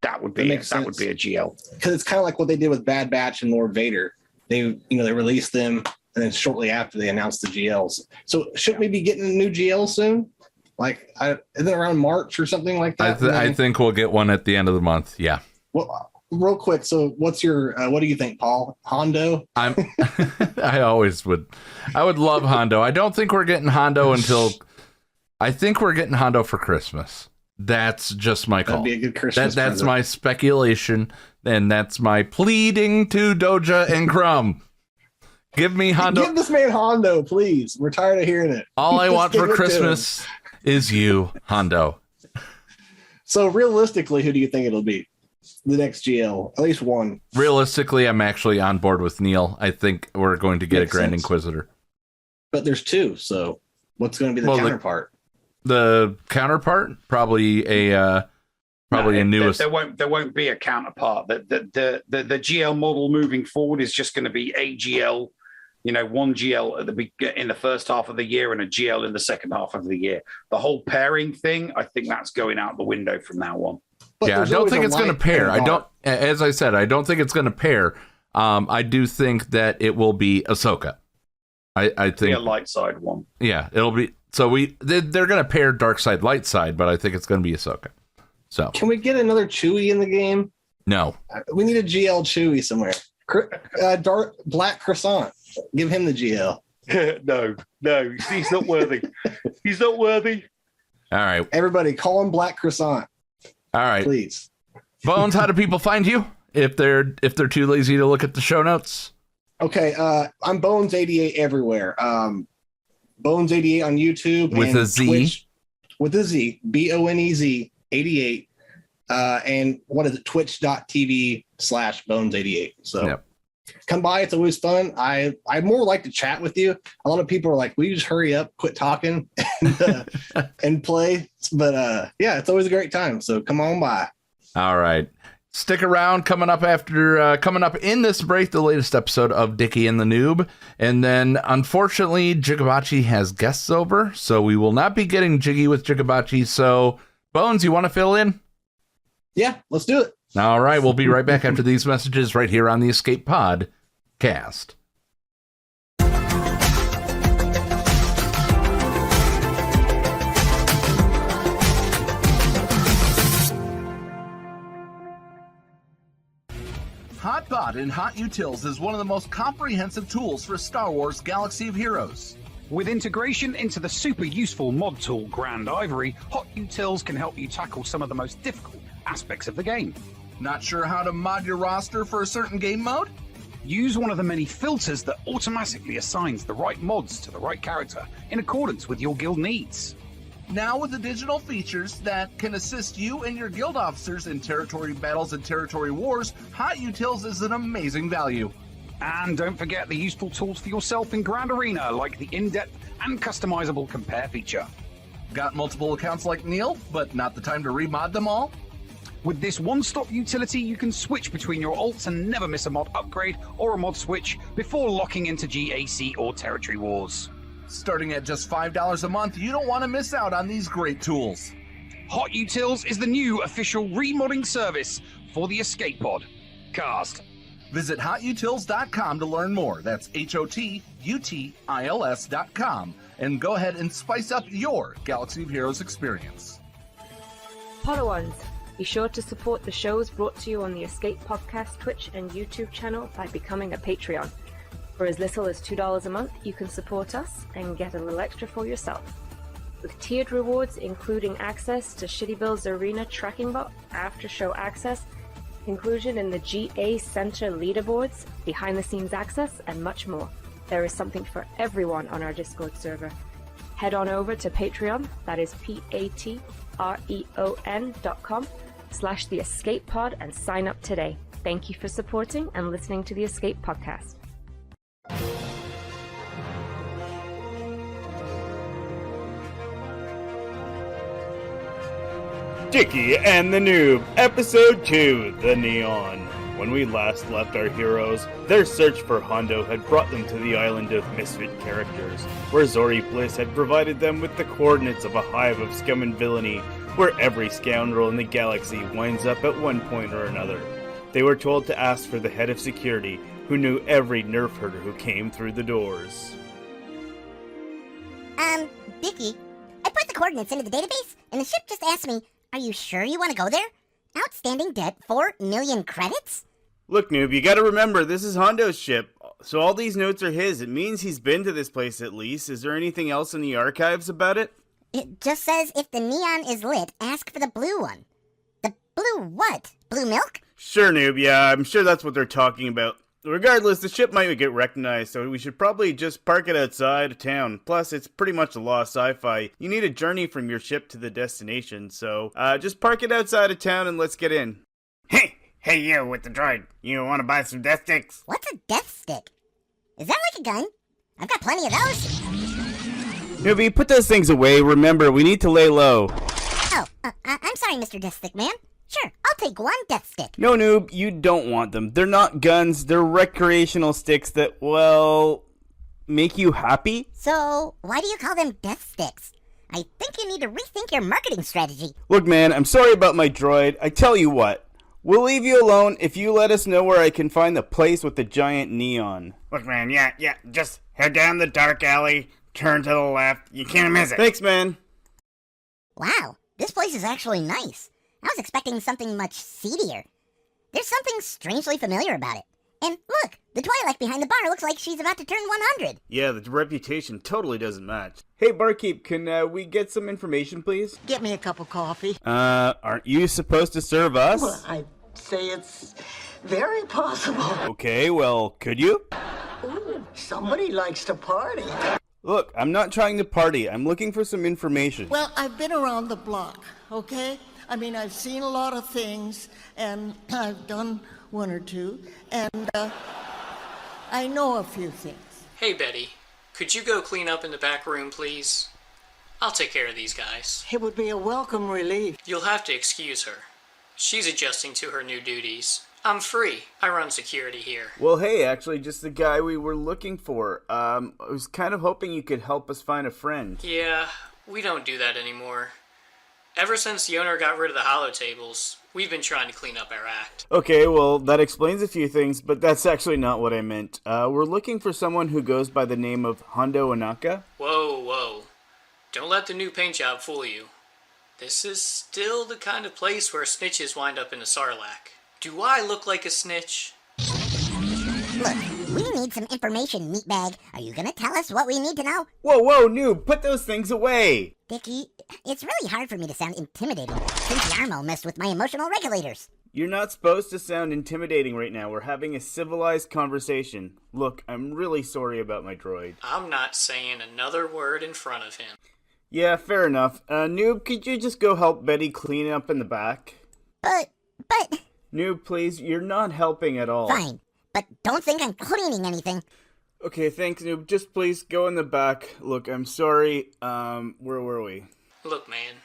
That would be a GL. Because it's kind of like what they did with Bad Batch and Lord Vader. They released them. And then shortly after they announced the GLs. So shouldn't we be getting a new GL soon? Like, isn't it around March or something like that? I think we'll get one at the end of the month. Yeah. Well, real quick. So what do you think, Paul? Hondo? I always would. I would love Hondo. I don't think we're getting Hondo I think we're getting Hondo for Christmas. That's just my call. That'd be a good Christmas That's present. my speculation. And that's my pleading to Doja and Crumb. Give me Hondo. Give this man Hondo, please. We're tired of hearing it. All I want for Christmas is you, Hondo. So realistically, who do you think it'll be? The next GL, at least one. Realistically, I'm actually on board with Neil. I think we're going to get a Grand Inquisitor. But there's 2, so what's going to be the counterpart? The counterpart, probably a newest. There won't be a counterpart. The GL model moving forward is just going to be a GL. One GL in the first half of the year and a GL in the second half of the year. The whole pairing thing, I think that's going out the window from now on. But I don't think it's going to pair. As I said, I don't think it's going to pair. I do think that it will be Ahsoka. I think a light side one. Yeah, it'll be. So they're going to pair dark side, light side, but I think it's going to be Ahsoka. So can we get another Chewie in the game? No. We need a GL Chewie somewhere. Dark Black Croissant. Give him the GL. No, he's not worthy. He's not worthy. All right. Everybody, call him Black Croissant. All right. Please. Bones, how do people find you if they're too lazy to look at the show notes? Okay, I'm Bonez88 everywhere. Bonez88 on YouTube. With and a Z. Twitch, with a Z. Bonez 88. And what is it? Twitch.tv/Bonez88. So yep. Come by. It's always fun. I more like to chat with you. A lot of people are like, will you just hurry up, quit talking and play? But yeah, it's always a great time. So come on by. All right. Stick around. Coming up in this break, the latest episode of Dickie and the Noob. And then, unfortunately, Jigabachi has guests over, so we will not be getting jiggy with Jigabachi. So, Bones, you want to fill in? Yeah, let's do it. All right. We'll be right back after these messages right here on the Escape Pod cast. HotBot in HotUtils is one of the most comprehensive tools for Star Wars Galaxy of Heroes. With integration into the super useful mod tool Grand Ivory, HotUtils can help you tackle some of the most difficult aspects of the game. Not sure how to mod your roster for a certain game mode? Use one of the many filters that automatically assigns the right mods to the right character in accordance with your guild needs. Now with the digital features that can assist you and your guild officers in territory battles and territory wars, HotUtils is an amazing value. And don't forget the useful tools for yourself in Grand Arena, like the in-depth and customizable compare feature. Got multiple accounts like Neil, but not the time to remod them all? With this one-stop utility, you can switch between your alts and never miss a mod upgrade or a mod switch before locking into GAC or Territory Wars. Starting at just $5 a month, you don't want to miss out on these great tools. HotUtils is the new official remodding service for the Escape Pod. Cast. Visit HotUtils.com to learn more. That's HotUtils.com. And go ahead and spice up your Galaxy of Heroes experience. Podawans, be sure to support the shows brought to you on the Escape Podcast Twitch and YouTube channel by becoming a Patreon. For as little as $2 a month, you can support us and get a little extra for yourself. With tiered rewards including access to Shitty Bill's Arena Tracking Bot, after-show access, inclusion in the GA Center leaderboards, behind-the-scenes access, and much more. There is something for everyone on our Discord server. Head on over to Patreon, that is patreon.com/The Escape Pod, and sign up today. Thank you for supporting and listening to the Escape Podcast. Dickie and the Noob, Episode 2, The Neon. When we last left our heroes, their search for Hondo had brought them to the island of misfit characters, where Zori Bliss had provided them with the coordinates of a hive of scum and villainy, where every scoundrel in the galaxy winds up at one point or another. They were told to ask for the head of security, who knew every nerf herder who came through the doors. Dickie, I put the coordinates into the database, and the ship just asked me, are you sure you want to go there? Outstanding debt, 4 million credits? Look, Noob, you gotta remember, this is Hondo's ship, so all these notes are his. It means he's been to this place at least. Is there anything else in the archives about it? It just says if the neon is lit, ask for the blue one. The blue what? Blue milk? Sure, Noob, yeah, I'm sure that's what they're talking about. Regardless, the ship might get recognized, so we should probably just park it outside of town. Plus, it's pretty much a lost sci-fi. You need a journey from your ship to the destination, so just park it outside of town and let's get in. Hey you with the droid. You want to buy some death sticks? What's a death stick? Is that like a gun? I've got plenty of those. Noob, put those things away. Remember, we need to lay low. Oh, I'm sorry, Mr. Death Stick Man. Sure, I'll take one death stick. No, Noob, you don't want them. They're not guns. They're recreational sticks that, well, make you happy. So, why do you call them death sticks? I think you need to rethink your marketing strategy. Look, man, I'm sorry about my droid. I tell you what, we'll leave you alone if you let us know where I can find the place with the giant neon. Look, man, yeah, just head down the dark alley, turn to the left. You can't miss it. Thanks, man. Wow, this place is actually nice. I was expecting something much seedier. There's something strangely familiar about it. And look, the Twi'lek behind the bar looks like she's about to turn 100. Yeah, the reputation totally doesn't match. Hey, barkeep, can we get some information, please? Get me a cup of coffee. Aren't you supposed to serve us? Well, I'd say it's very possible. Okay, well, could you? Ooh, somebody likes to party. Look, I'm not trying to party. I'm looking for some information. Well, I've been around the block, okay? I mean, I've seen a lot of things, and I've done one or two, and I know a few things. Hey, Betty, could you go clean up in the back room, please? I'll take care of these guys. It would be a welcome relief. You'll have to excuse her. She's adjusting to her new duties. I'm free. I run security here. Well, hey, actually, just the guy we were looking for. I was kind of hoping you could help us find a friend. Yeah, we don't do that anymore. Ever since the owner got rid of the hollow tables, we've been trying to clean up our act. Okay, well, that explains a few things, but that's actually not what I meant. We're looking for someone who goes by the name of Hondo Anaka. Whoa. Don't let the new paint job fool you. This is still the kind of place where snitches wind up in a sarlacc. Do I look like a snitch? Look, we need some information, meatbag. Are you gonna tell us what we need to know? Whoa, noob, put those things away! Dickie, it's really hard for me to sound intimidating since Yarmo messed with my emotional regulators. You're not supposed to sound intimidating right now. We're having a civilized conversation. Look, I'm really sorry about my droid. I'm not saying another word in front of him. Yeah, fair enough. Noob, could you just go help Betty clean up in the back? But... Noob, please, you're not helping at all. Fine, but don't think I'm cleaning anything. Okay, thanks, Noob. Just please go in the back. Look, I'm sorry. Where were we? Look, man.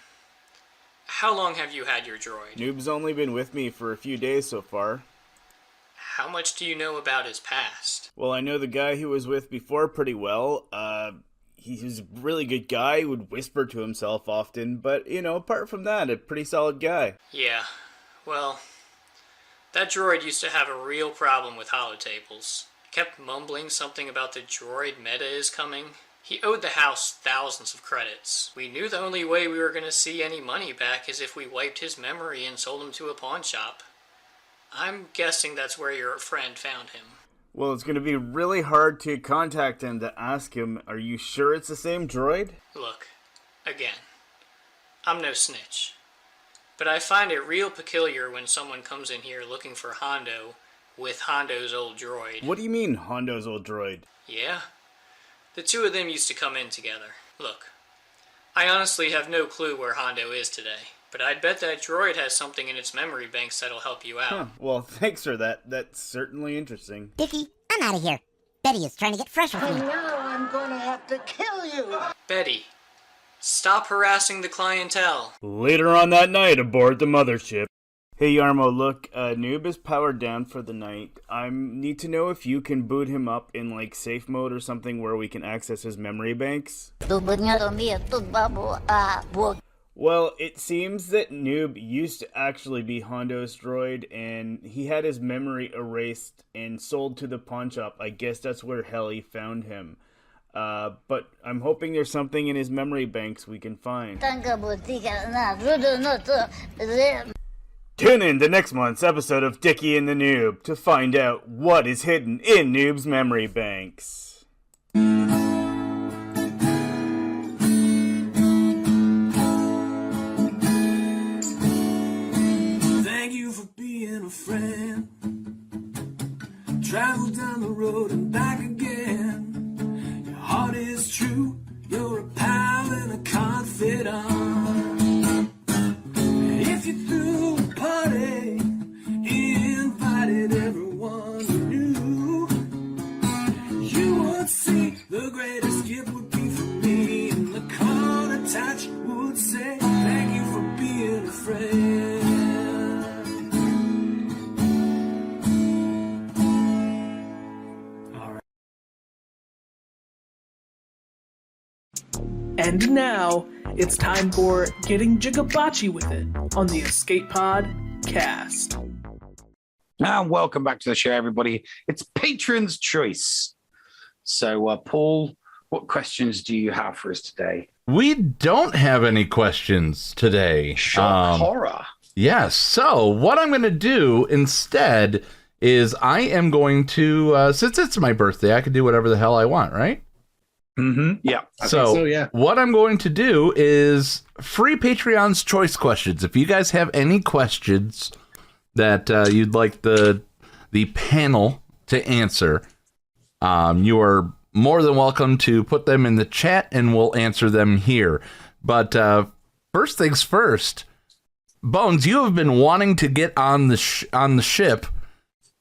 How long have you had your droid? Noob's only been with me for a few days so far. How much do you know about his past? Well, I know the guy he was with before pretty well. He was a really good guy who would whisper to himself often, but, apart from that, a pretty solid guy. Yeah, well, That droid used to have a real problem with holotables. He kept mumbling something about the droid meta is coming. He owed the house thousands of credits. We knew the only way we were going to see any money back is if we wiped his memory and sold him to a pawn shop. I'm guessing that's where your friend found him. Well, it's going to be really hard to contact him to ask him, are you sure it's the same droid? Look, again, I'm no snitch. But I find it real peculiar when someone comes in here looking for Hondo with Hondo's old droid. What do you mean, Hondo's old droid? Yeah. The two of them used to come in together. Look, I honestly have no clue where Hondo is today, but I'd bet that droid has something in its memory banks that'll help you out. Huh. Well, thanks for that. That's certainly interesting. Dickie, I'm out of here. Betty is trying to get fresh with me. Now I'm gonna have to kill you. Betty, stop harassing the clientele. Later on that night aboard the mothership. Hey Yarmo, look, Noob is powered down for the night. I need to know if you can boot him up in like safe mode or something where we can access his memory banks. Well, it seems that Noob used to actually be Hondo's droid, and he had his memory erased and sold to the pawn shop. I guess that's where Helly found him. But I'm hoping there's something in his memory banks we can find. Tune in to next month's episode of Dickie and the Noob to find out what is hidden in Noob's memory banks. Thank you for being a friend. Travel down the road and back again. Your heart is true, you're a pal and a confidant. If you threw a party, invited everyone you knew, you would see the greatest gift would be for me, and the card attached would say, thank you for being a friend. And now, it's time for Getting Jigabachi with It on the Escape Pod Cast. And welcome back to the show, everybody. It's Patron's Choice. So, Paul, what questions do you have for us today? We don't have any questions today. Shock horror. Yes. So what I'm going to do instead is I am going to, since it's my birthday, I can do whatever the hell I want, right? Mm-hmm. Yeah. I think so, yeah. What I'm going to do is free Patreon's choice questions. If you guys have any questions that you'd like the panel to answer, you are more than welcome to put them in the chat and we'll answer them here. But first things first, Bones, you have been wanting to get on the ship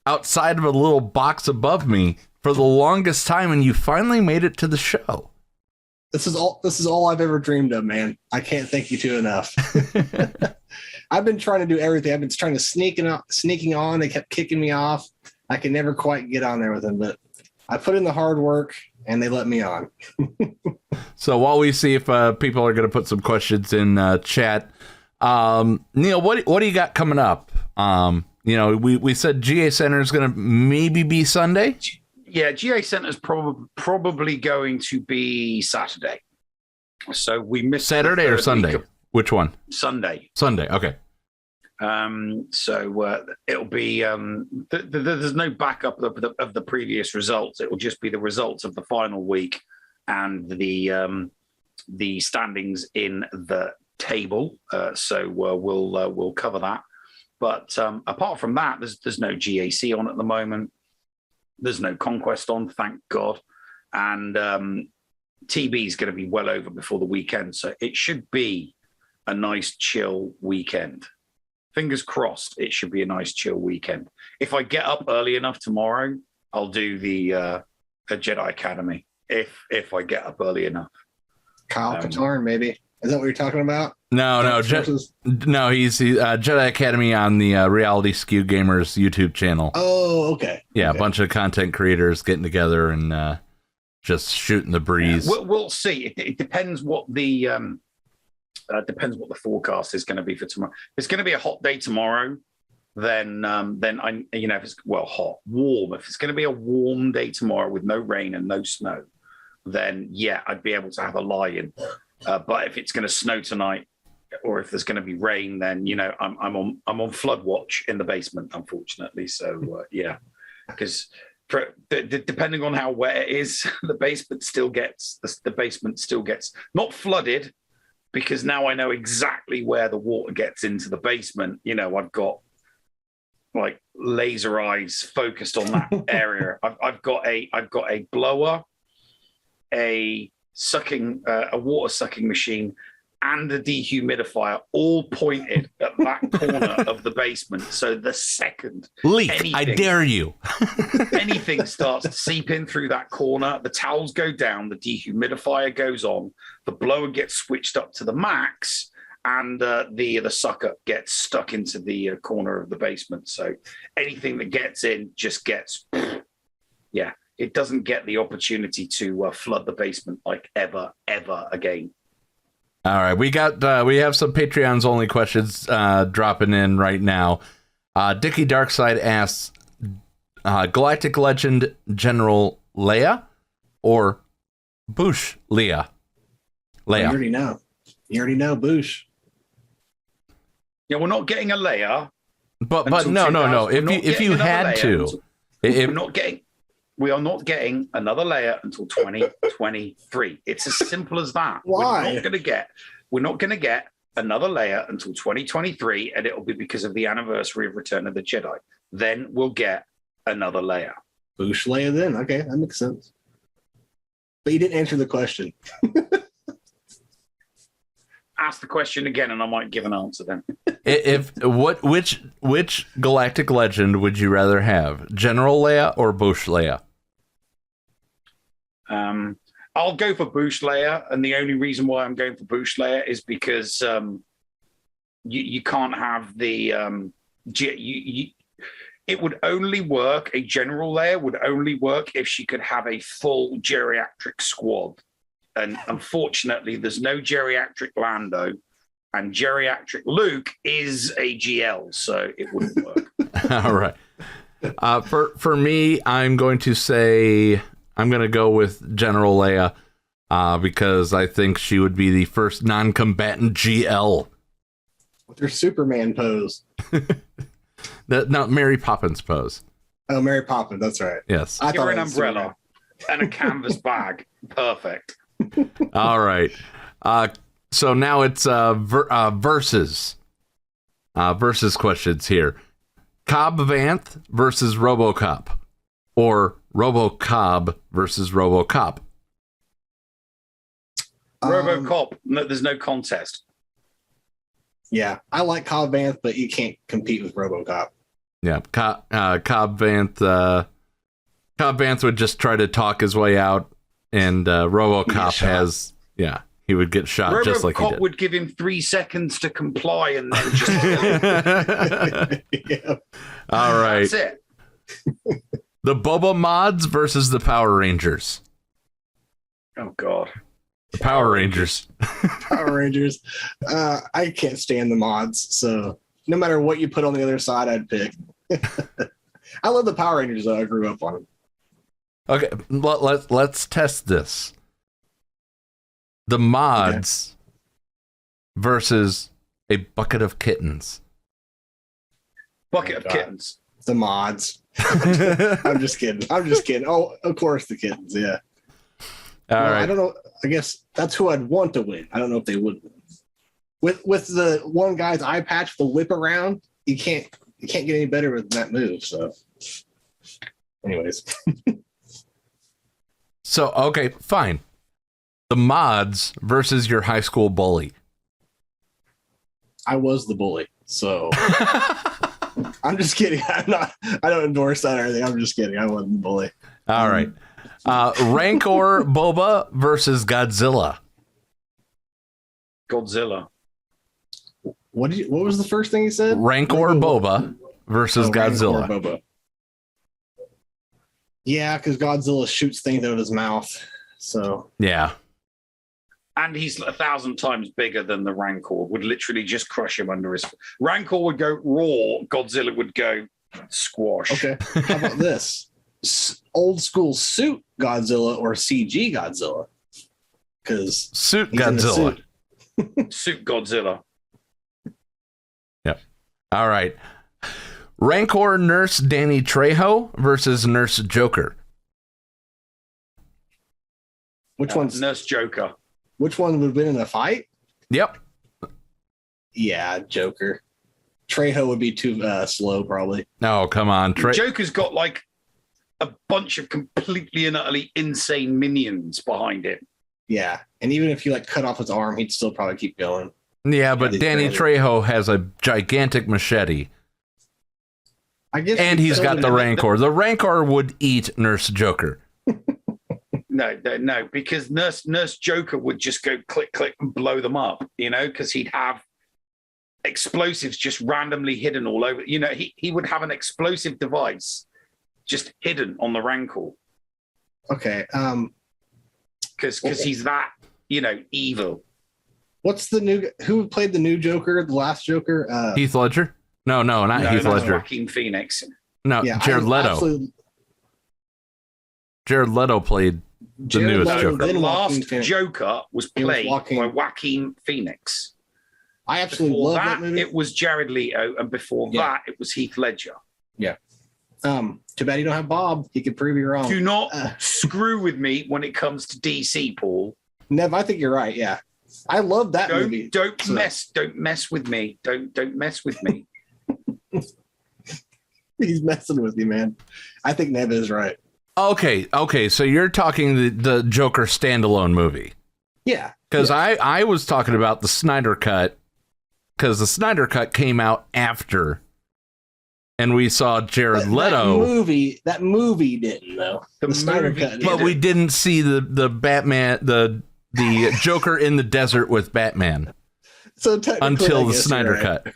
outside of a little box above me for the longest time, and you finally made it to the show. This is all I've ever dreamed of, man. I can't thank you two enough. I've been trying to do everything. I've been trying to sneaking on. They kept kicking me off. I could never quite get on there with them, but I put in the hard work and they let me on. So while we see if people are going to put some questions in chat, Neil, what do you got coming up? We said GA Center is going to maybe be Sunday. Yeah, GA Center is probably going to be Saturday. So we missed Saturday or Sunday. Which one? Sunday. Sunday. Okay. So it'll be there's no backup of the previous results. It will just be the results of the final week and the standings in the table. So we'll cover that. But apart from that, there's no GAC on at the moment. There's no Conquest on, thank God. And TB is going to be well over before the weekend. So it should be a nice, chill weekend. Fingers crossed, it should be a nice, chill weekend. If I get up early enough tomorrow, I'll do the Jedi Academy. If I get up early enough. Kyle Katarn, maybe. Is that what you're talking about? No, he's Jedi Academy on the Reality Skew Gamers YouTube channel. Oh, okay. Yeah, okay. A bunch of content creators getting together and just shooting the breeze. Yeah, we'll see. It depends what the forecast is going to be for tomorrow. It's going to be a hot day tomorrow, then I, if it's warm. If it's going to be a warm day tomorrow with no rain and no snow, then yeah, I'd be able to have a lie-in. But if it's going to snow tonight, or if there's going to be rain, then I'm on flood watch in the basement, unfortunately. So yeah, because depending on how wet it is, the basement still gets not flooded, because now I know exactly where the water gets into the basement. I've got like laser eyes focused on that area. I've got a blower, a water sucking machine, and a dehumidifier all pointed at that corner of the basement. So the second I dare you. anything starts to seep in through that corner, the towels go down, the dehumidifier goes on, the blower gets switched up to the max, and the sucker gets stuck into the corner of the basement. So anything that gets in just gets, yeah, it doesn't get the opportunity to flood the basement like ever again. All right, we have some Patreon's only questions dropping in right now. Dickie Darkside asks, Galactic Legend General Leia or Boush Leia? You already know Boush. Yeah, we're not getting a Leia. But no. If you had to, we are not getting another Leia until 2023. It's as simple as that. Why? We're not going to get another Leia until 2023, and it'll be because of the anniversary of Return of the Jedi. Then we'll get another Leia. Boush Leia then. Okay, that makes sense. But you didn't answer the question. Ask the question again, and I might give an answer then. Which galactic legend would you rather have, General Leia or Boush Leia? I'll go for Boush Leia, and the only reason why I'm going for Boush Leia is because you can't have the it would only work. A General Leia would only work if she could have a full geriatric squad. And unfortunately, there's no geriatric Lando, and geriatric Luke is a GL, so it wouldn't work. All right. For me, I'm going to go with General Leia because I think she would be the first non-combatant GL. With her Superman pose. Not Mary Poppins pose. Oh, Mary Poppins, that's right. Yes. Give her an umbrella and a canvas bag. Perfect. All right. So now it's versus questions here. Cobb Vanth versus RoboCop, or RoboCobb versus RoboCop. RoboCop. No, there's no contest. Yeah, I like Cobb Vanth, but you can't compete with RoboCop. Yeah, Cobb Vanth. Cobb Vanth would just try to talk his way out. And RoboCop he would get shot just like he did. RoboCop would give him 3 seconds to comply, and then just yeah. All right. That's it. The Boba mods versus the Power Rangers. Oh God. The Power Rangers. Power Rangers. I can't stand the mods, so no matter what you put on the other side, I'd pick. I love the Power Rangers, though. I grew up on them. Okay, let's test this. The mods versus a bucket of kittens. Bucket of kittens. The mods. I'm just kidding. Oh, of course the kittens. Yeah. All right. I don't know. I guess that's who I'd want to win. I don't know if they would win. With the one guy's eye patch, the whip around, you can't get any better with that move. So, anyways. So, okay, fine. The mods versus your high school bully. I was the bully, so I'm just kidding. I don't endorse that or anything. I'm just kidding. I wasn't the bully. All right. Rancor Boba versus Godzilla. Godzilla. What was the first thing you said? Rancor Boba versus Godzilla. Rancor Boba. Yeah, because Godzilla shoots things out of his mouth. So yeah. And he's 1,000 times bigger than the Rancor. Would literally just crush him under his. Rancor would go raw. Godzilla would go squash. Okay. How about this? Old school suit Godzilla or CG Godzilla? Because suit Godzilla. Suit Godzilla. Yep. All right. Rancor Nurse Danny Trejo versus Nurse Joker. Which one's Nurse Joker? Which one would win in a fight? Yep. Yeah, Joker. Trejo would be too slow, probably. No, come on. Joker's got like a bunch of completely and utterly insane minions behind him. Yeah, and even if you like cut off his arm, he'd still probably keep going. Yeah, but Danny Trejo has a gigantic machete. I guess, and he's got the Rancor. The Rancor would eat Nurse Joker. No, because Nurse Joker would just go click, click and blow them up, because he'd have explosives just randomly hidden all over. He would have an explosive device just hidden on the Rancor. Okay. Because he's that, evil. What's the new, who played the new Joker, the last Joker? Heath Ledger? No, not Heath Ledger. Joaquin Phoenix. No, yeah, Jared Leto. Jared Leto played the newest Joker. The last Joker was played by Joaquin Phoenix. I absolutely love that movie. It was Jared Leto, and before that, it was Heath Ledger. Yeah. Too bad you don't have Bob. He could prove you wrong. Do not screw with me when it comes to DC, Paul. Nev, I think you're right. Yeah, I love that movie. Don't mess with me. Don't mess with me. He's messing with you, man. I think Nev is right. Okay. So you're talking the Joker standalone movie. Yeah. Because I was talking about the Snyder Cut, because the Snyder Cut came out after, and we saw Jared Leto. That movie didn't, though. The Snyder Cut did. But we didn't see the Batman, the Joker in the desert with Batman. So until the Snyder Cut.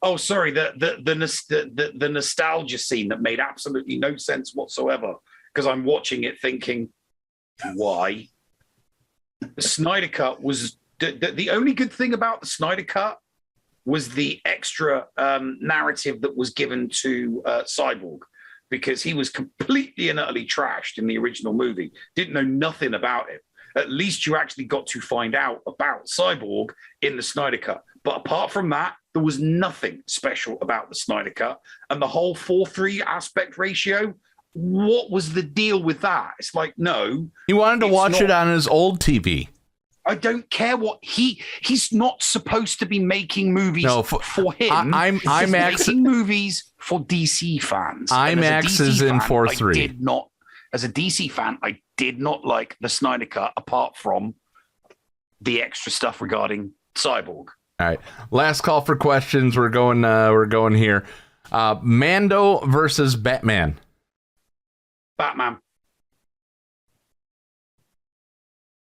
Oh, sorry. The nostalgia scene that made absolutely no sense whatsoever, because I'm watching it thinking, why? The Snyder Cut was the only good thing about the Snyder Cut was the extra narrative that was given to Cyborg, because he was completely and utterly trashed in the original movie. Didn't know nothing about it. At least you actually got to find out about Cyborg in the Snyder Cut. But apart from that, there was nothing special about the Snyder Cut. And the whole 4:3 aspect ratio, what was the deal with that? It's like, no. He wanted to watch it on his old TV. I don't care what he's not supposed to be making movies for him. IMAX making movies for DC fans. IMAX is in 4:3. As a DC fan, I did not like the Snyder Cut apart from the extra stuff regarding Cyborg. All right, last call for questions. We're going here. Mando versus Batman. Batman.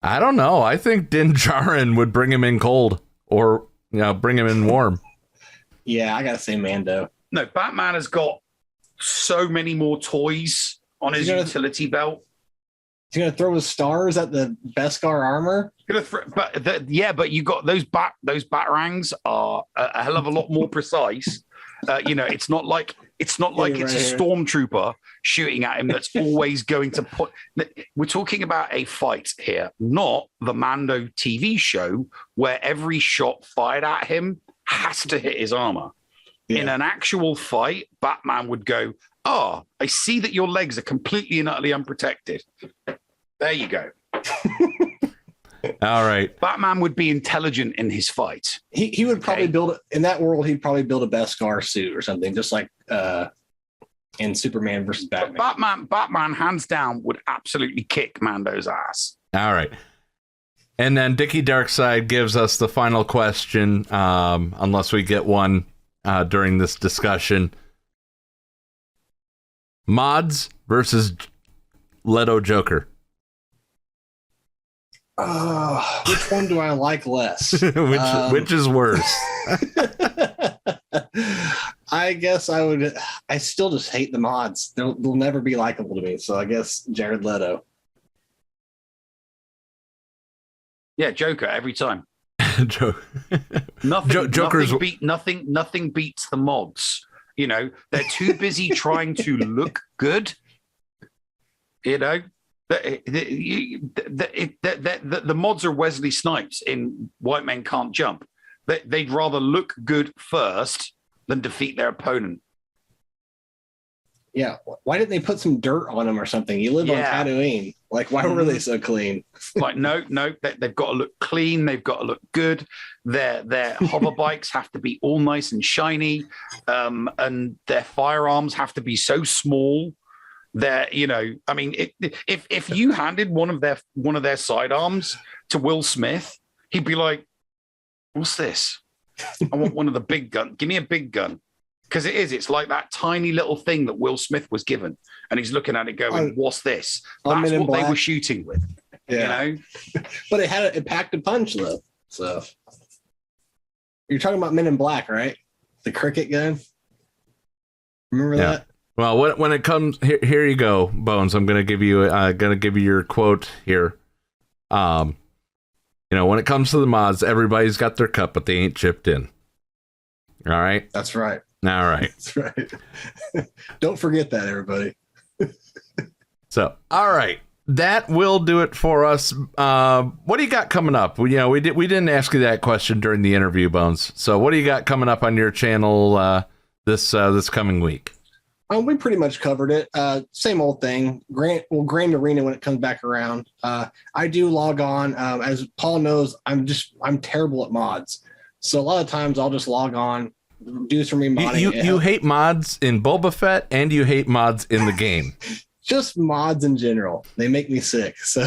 I don't know. I think Din Djarin would bring him in cold, or bring him in warm. Yeah, I gotta say Mando. No, Batman has got so many more toys on his utility belt. He's gonna throw his stars at the Beskar armor. But you got those batarangs are a hell of a lot more precise. It's not like it's a stormtrooper shooting at him that's always going to put. We're talking about a fight here, not the Mando TV show where every shot fired at him has to hit his armor. Yeah. In an actual fight, Batman would go, "Oh, I see that your legs are completely and utterly unprotected." There you go. All right. Batman would be intelligent in his fight. He would probably build in that world. He'd probably build a Beskar suit or something, just like in Superman versus Batman. Batman, hands down, would absolutely kick Mando's ass. All right. And then Dickie Darkside gives us the final question, unless we get one during this discussion. Mods versus Leto Joker. Which one do I like less? which is worse? I guess I still just hate the mods. They'll never be likable to me. So I guess Jared Leto. Yeah, Joker every time. Joker. Joker's nothing beats the mods. You know, they're too busy trying to look good. You know, the mods are Wesley Snipes in White Men Can't Jump. They'd rather look good first than defeat their opponent. Yeah, why didn't they put some dirt on them or something? You live on Tatooine. Like, why were they so clean? Like, no, they've got to look clean. They've got to look good. Their hover bikes have to be all nice and shiny, and their firearms have to be so small that, you know, I mean, if you handed one of their sidearms to Will Smith, he'd be like, "What's this? I want one of the big gun. Give me a big gun." Because it's like that tiny little thing that Will Smith was given, and he's looking at it going, "What's this?" That's what they were shooting with. Yeah. You know, but it packed a punch though. So you're talking about Men in Black, right? The cricket gun. Remember that? Well, when it comes here you go, Bones. I'm gonna give you your quote here. You know, when it comes to the mods, everybody's got their cut, but they ain't chipped in. All right. That's right. All right. That's right. Don't forget that, everybody. So, all right. That will do it for us. What do you got coming up? We didn't ask you that question during the interview, Bones. So what do you got coming up on your channel this coming week? We pretty much covered it. Same old thing. Grand Arena when it comes back around. I do log on. As Paul knows, I'm terrible at mods. So a lot of times I'll just log on, do some remodding. You hate mods in Boba Fett, and you hate mods in the game. Just mods in general. They make me sick. So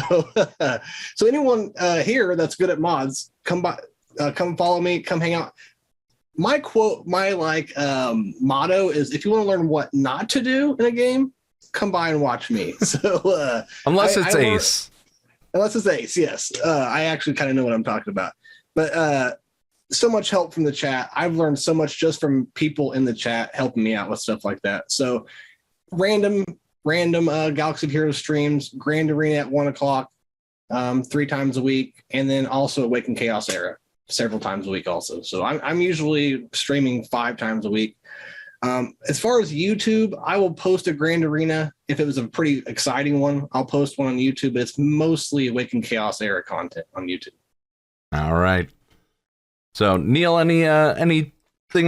so anyone here that's good at mods, come follow me, come hang out. My motto is, if you want to learn what not to do in a game, come by and watch me. So unless it's Ace. Unless it's Ace, yes. I actually kind of know what I'm talking about. But so much help from the chat. I've learned so much just from people in the chat helping me out with stuff like that. So random Galaxy of Heroes streams, Grand Arena at 1:00, 3 times a week, and then also Awaken Chaos Era several times a week also. So I'm usually streaming 5 times a week. As far as YouTube, I will post a Grand Arena. If it was a pretty exciting one, I'll post one on YouTube. It's mostly Awaken Chaos Era content on YouTube. All right. So, Neil, anything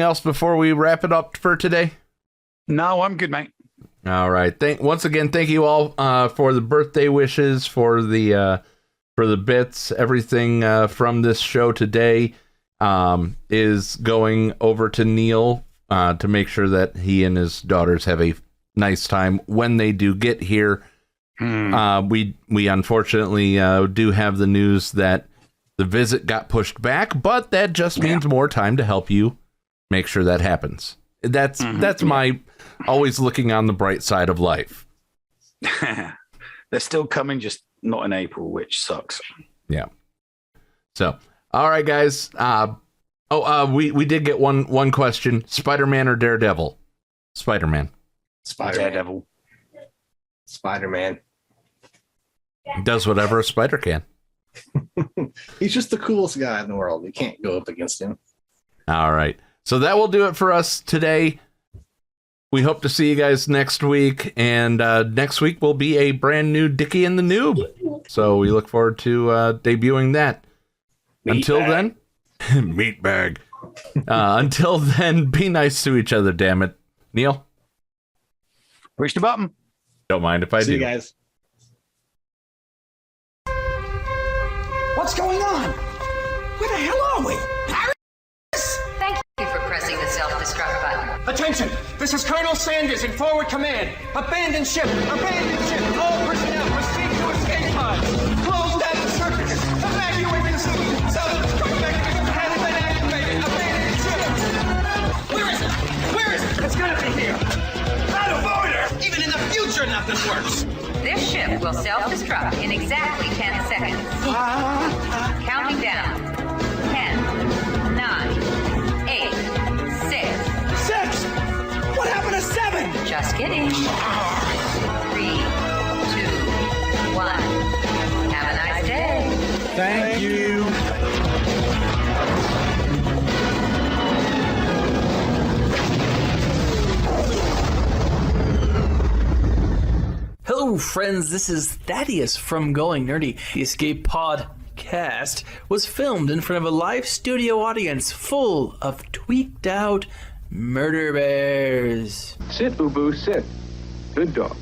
else before we wrap it up for today? No, I'm good, mate. All right. Once again, thank you all for the birthday wishes, for the bits. Everything from this show today is going over to Neil to make sure that he and his daughters have a nice time when they do get here. We unfortunately do have the news that the visit got pushed back, but that just means more time to help you make sure that happens. That's my always looking on the bright side of life. They're still coming, just not in April, which sucks. Yeah. So, all right, guys. We did get one question: Spider-Man or Daredevil? Spider-Man. Daredevil. Spider-Man. Does whatever a spider can. He's just the coolest guy in the world. You can't go up against him. All right. So that will do it for us today. We hope to see you guys next week. And next week will be a brand new Dickie and the Noob. So we look forward to debuting that. Until then, meat bag. Until then, be nice to each other, damn it. Neil? Push the button. Don't mind if I do. See you guys. What's going on? Where the hell are we? Paris? Thank you for pressing the self-destruct button. Attention! This is Colonel Sanders in forward command. Abandon ship! Abandon ship! All personnel proceed to escape pods. Close down the circuits. Evacuate the city. Self-destruct mechanism has been activated. Abandon ship! Where is it? Where is it? It's gonna be here. Out of order! Even in the future, nothing works. This ship will self-destruct in exactly 10 seconds. Counting down. 10, 9, 8, 6. 6? What happened to 7? Just kidding. 3, Thank you. Hello, friends. This is Thaddeus from Going Nerdy. The Escape Podcast was filmed in front of a live studio audience full of tweaked out murder bears. Sit, Ubu, sit. Good dog.